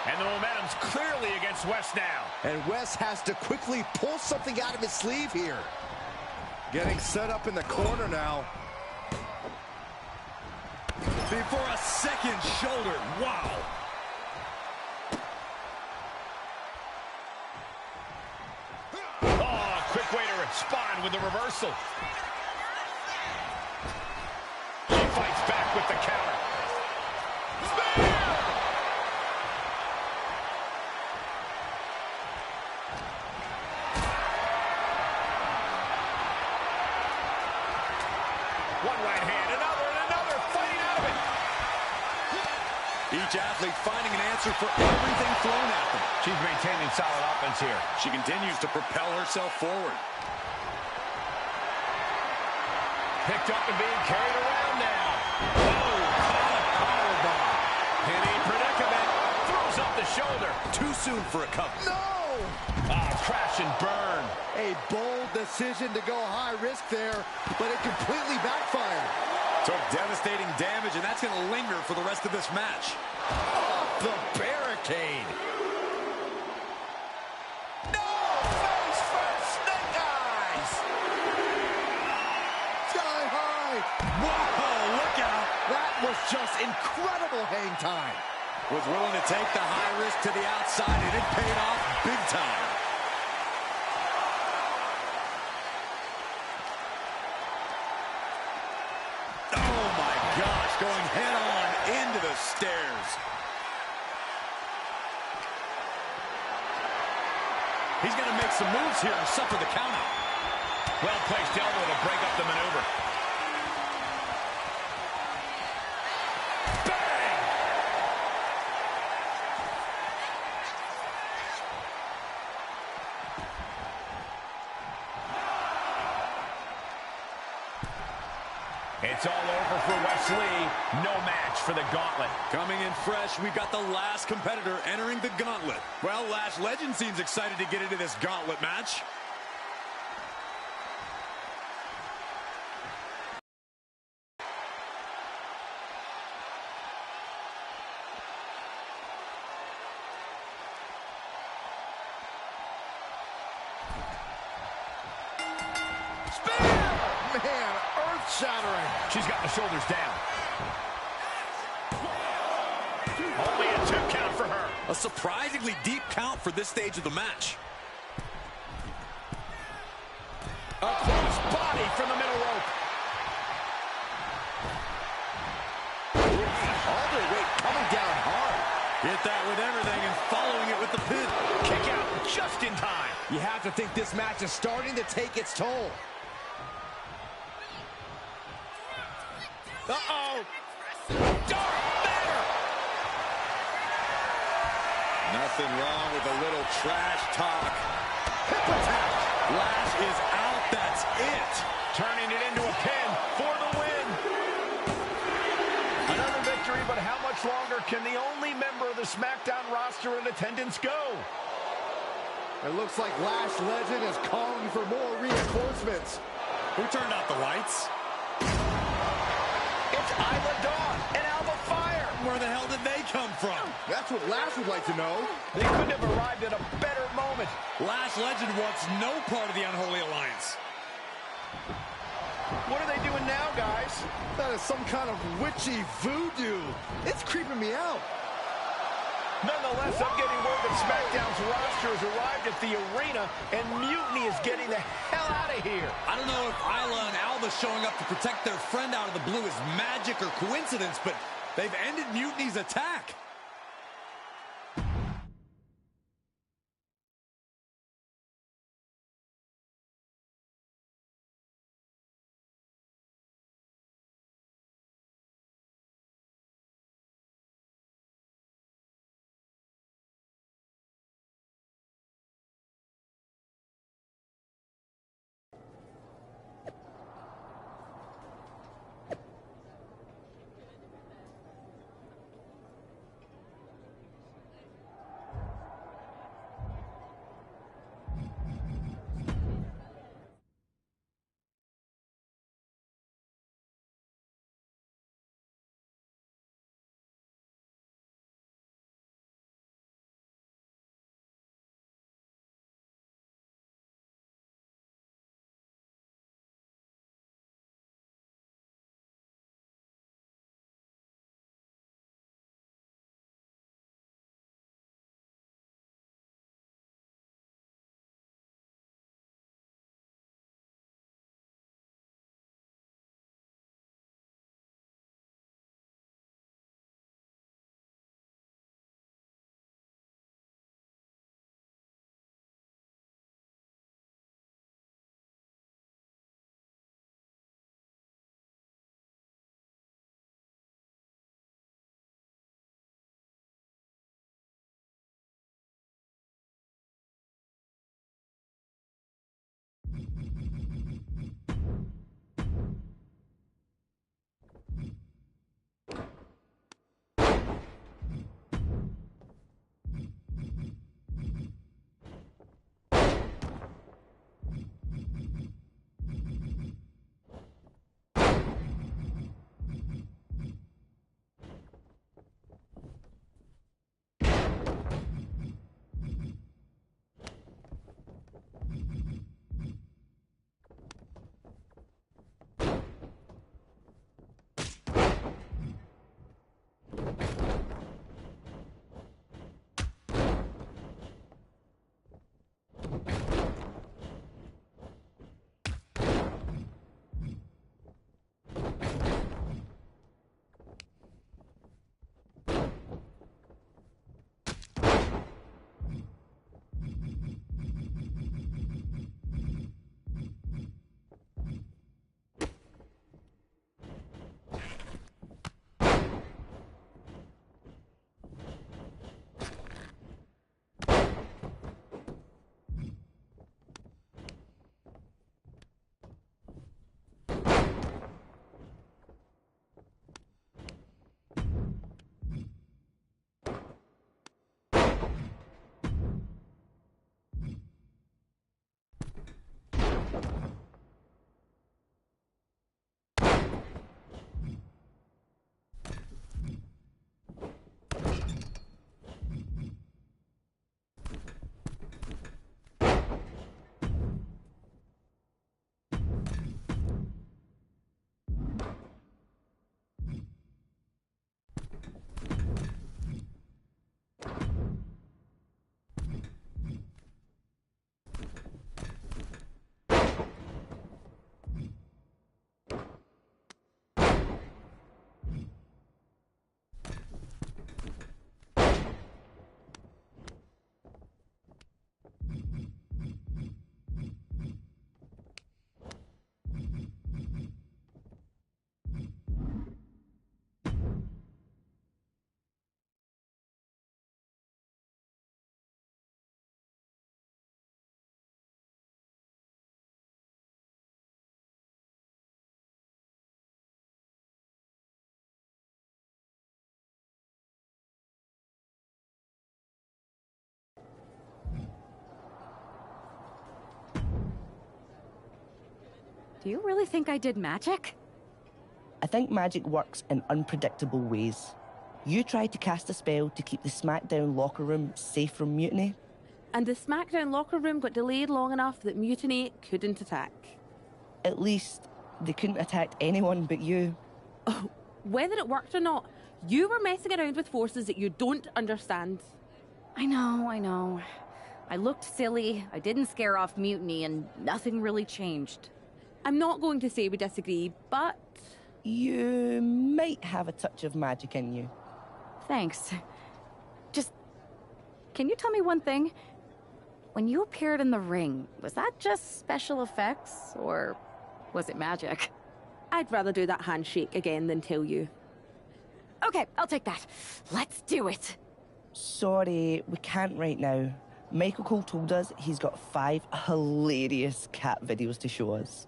And the momentum's clearly against West now. And West has to quickly pull something out of his sleeve here. Getting set up in the corner now. Before a second shoulder. Wow. Oh, quick way to respond with the reversal. She fights back with the counter. One right hand, another, and another, fighting out of it. Each athlete finding an answer for everything thrown at them. She's maintaining solid offense here. She continues to propel herself forward. Picked up and being carried around now. Oh, caught a powerbomb. Penny predicament. Throws up the shoulder. Too soon for a cover. No! Ah, crash and burn. A bold decision to go high risk there, but it completely backfired. Took devastating damage, and that's going to linger for the rest of this match. Off the barricade. No! Face first, snake eyes! Sky high! Whoa, look out! That was just incredible hang time. Was willing to take the high risk to the outside, and it paid off big time. Oh my gosh, going head on into the stairs. He's going to make some moves here and suffer the count out. Well-placed elbow to break up the maneuver. It's all over for Wesley. No match for the gauntlet. Coming in fresh, we've got the last competitor entering the gauntlet. Well, Lash Legend seems excited to get into this gauntlet match. Man, earth-shattering. She's got the shoulders down. Only a 2 count for her. A surprisingly deep count for this stage of the match. A close body from the middle rope. All their weight coming down hard. Hit that with everything and following it with the pin. Kick out just in time. You have to think this match is starting to take its toll. Uh-oh. Dark matter. Nothing wrong with a little trash talk. Hip attack. Lash is out. That's it. Turning it into a pin for the win. Another victory, but how much longer can the only member of the SmackDown roster in attendance go? It looks like Lash Legend is calling for more reinforcements. Who turned out the lights? It's Isla Dawn and Alba Fire. Where the hell did they come from? That's what Lash would like to know. They couldn't have arrived at a better moment. Lash Legend wants no part of the Unholy Alliance. What are they doing now, guys? That is some kind of witchy voodoo. It's creeping me out. Nonetheless, I'm getting word that SmackDown's roster has arrived at the arena, and Mutiny is getting the hell out of here. I don't know if Isla and Alba showing up to protect their friend out of the blue is magic or coincidence, but they've ended Mutiny's attack. Do you really think I did magic? I think magic works in unpredictable ways. You tried to cast a spell to keep the SmackDown locker room safe from mutiny. And the SmackDown locker room got delayed long enough that Mutiny couldn't attack. At least, they couldn't attack anyone but you. Oh, whether it worked or not, You were messing around with forces that you don't understand. I know. I looked silly, I didn't scare off Mutiny, and nothing really changed. I'm not going to say we disagree, but... You might have a touch of magic in you. Thanks. Just... Can you tell me one thing? When you appeared in the ring, was that just special effects, or was it magic? I'd rather do that handshake again than tell you. Okay, I'll take that. Let's do it. Sorry, we can't right now. Michael Cole told us he's got 5 hilarious cat videos to show us.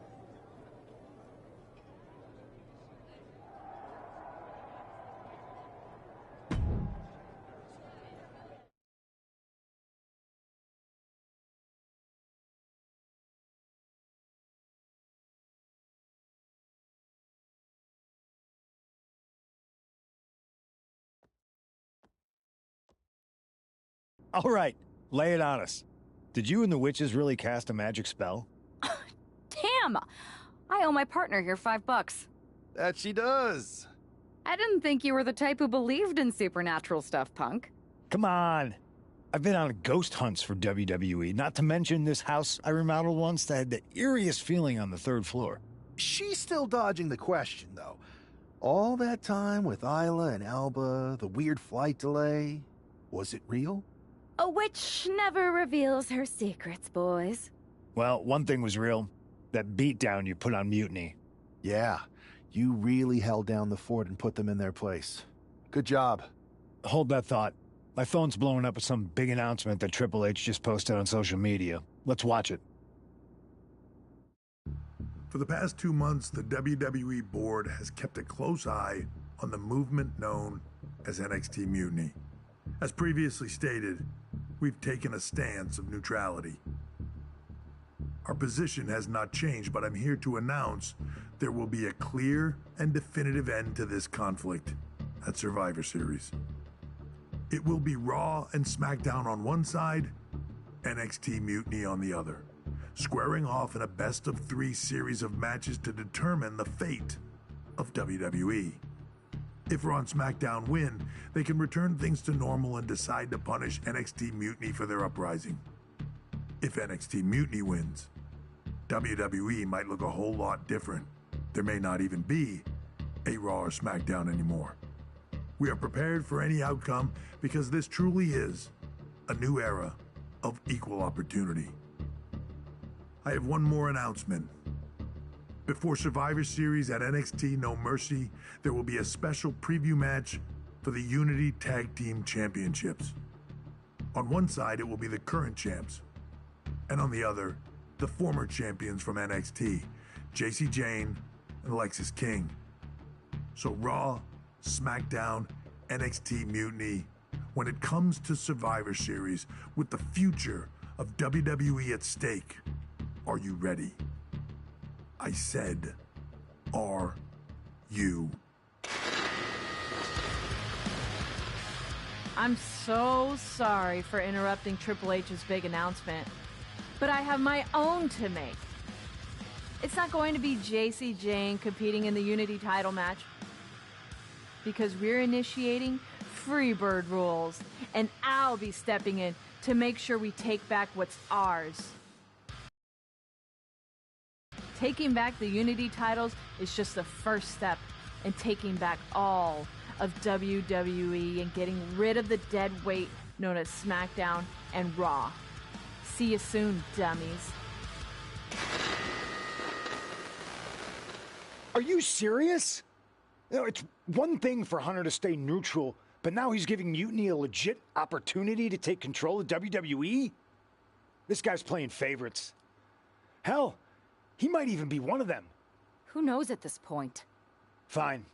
All right, lay it on us. Did you and the witches really cast a magic spell? Damn! I owe my partner here $5. That she does. I didn't think you were the type who believed in supernatural stuff, punk. Come on. I've been on ghost hunts for WWE, not to mention this house I remodeled once that had the eeriest feeling on the 3rd floor. She's still dodging the question, though. All that time with Isla and Alba, the weird flight delay, was it real? A witch never reveals her secrets, boys. Well, one thing was real. That beatdown you put on Mutiny. Yeah, you really held down the fort and put them in their place. Good job. Hold that thought. My phone's blowing up with some big announcement that Triple H just posted on social media. Let's watch it. For the past 2 months, the WWE board has kept a close eye on the movement known as NXT Mutiny. As previously stated, we've taken a stance of neutrality. Our position has not changed, but I'm here to announce there will be a clear and definitive end to this conflict at Survivor Series. It will be Raw and SmackDown on one side, NXT Mutiny on the other, squaring off in a best-of-3 series of matches to determine the fate of WWE. If Raw and SmackDown win, they can return things to normal and decide to punish NXT Mutiny for their uprising. If NXT Mutiny wins, WWE might look a whole lot different. There may not even be a Raw or SmackDown anymore. We are prepared for any outcome because this truly is a new era of equal opportunity. I have one more announcement. Before Survivor Series at NXT No Mercy, there will be a special preview match for the Unity Tag Team Championships. On one side, it will be the current champs, and on the other, the former champions from NXT, JC Jane and Alexis King. So Raw, SmackDown, NXT Mutiny, when it comes to Survivor Series, with the future of WWE at stake, are you ready? I said, are you? I'm so sorry for interrupting Triple H's big announcement, but I have my own to make. It's not going to be JC Jane competing in the Unity title match, because we're initiating Freebird rules, and I'll be stepping in to make sure we take back what's ours. Taking back the Unity titles is just the first step in taking back all of WWE and getting rid of the dead weight known as SmackDown and Raw. See you soon, dummies. Are you serious? You know, it's one thing for Hunter to stay neutral, but now he's giving Mutiny a legit opportunity to take control of WWE? This guy's playing favorites. Hell, he might even be one of them. Who knows at this point? Fine.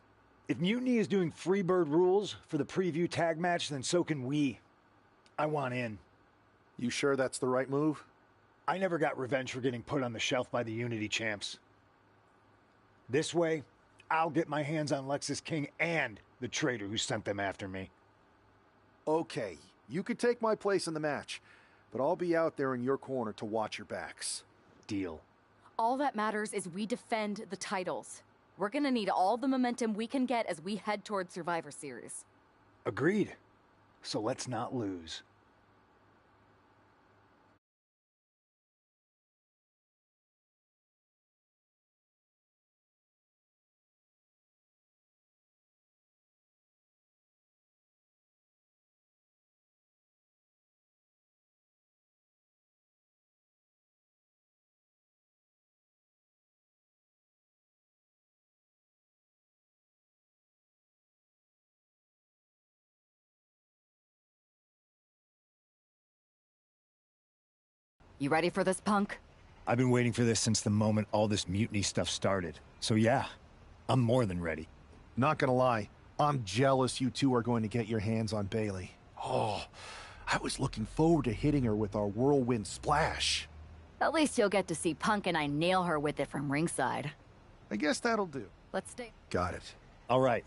If Mutiny is doing Freebird rules for the preview tag match, then so can we. I want in. You sure that's the right move? I never got revenge for getting put on the shelf by the Unity champs. This way, I'll get my hands on Lexis King and the traitor who sent them after me. Okay, you could take my place in the match, but I'll be out there in your corner to watch your backs. Deal. All that matters is we defend the titles. We're gonna need all the momentum we can get as we head towards Survivor Series. Agreed. So let's not lose. You ready for this, Punk? I've been waiting for this since the moment all this mutiny stuff started. So yeah, I'm more than ready. Not gonna lie, I'm jealous you two are going to get your hands on Bailey. Oh, I was looking forward to hitting her with our whirlwind splash. At least you'll get to see Punk and I nail her with it from ringside. I guess that'll do. Let's stay. Got it. All right,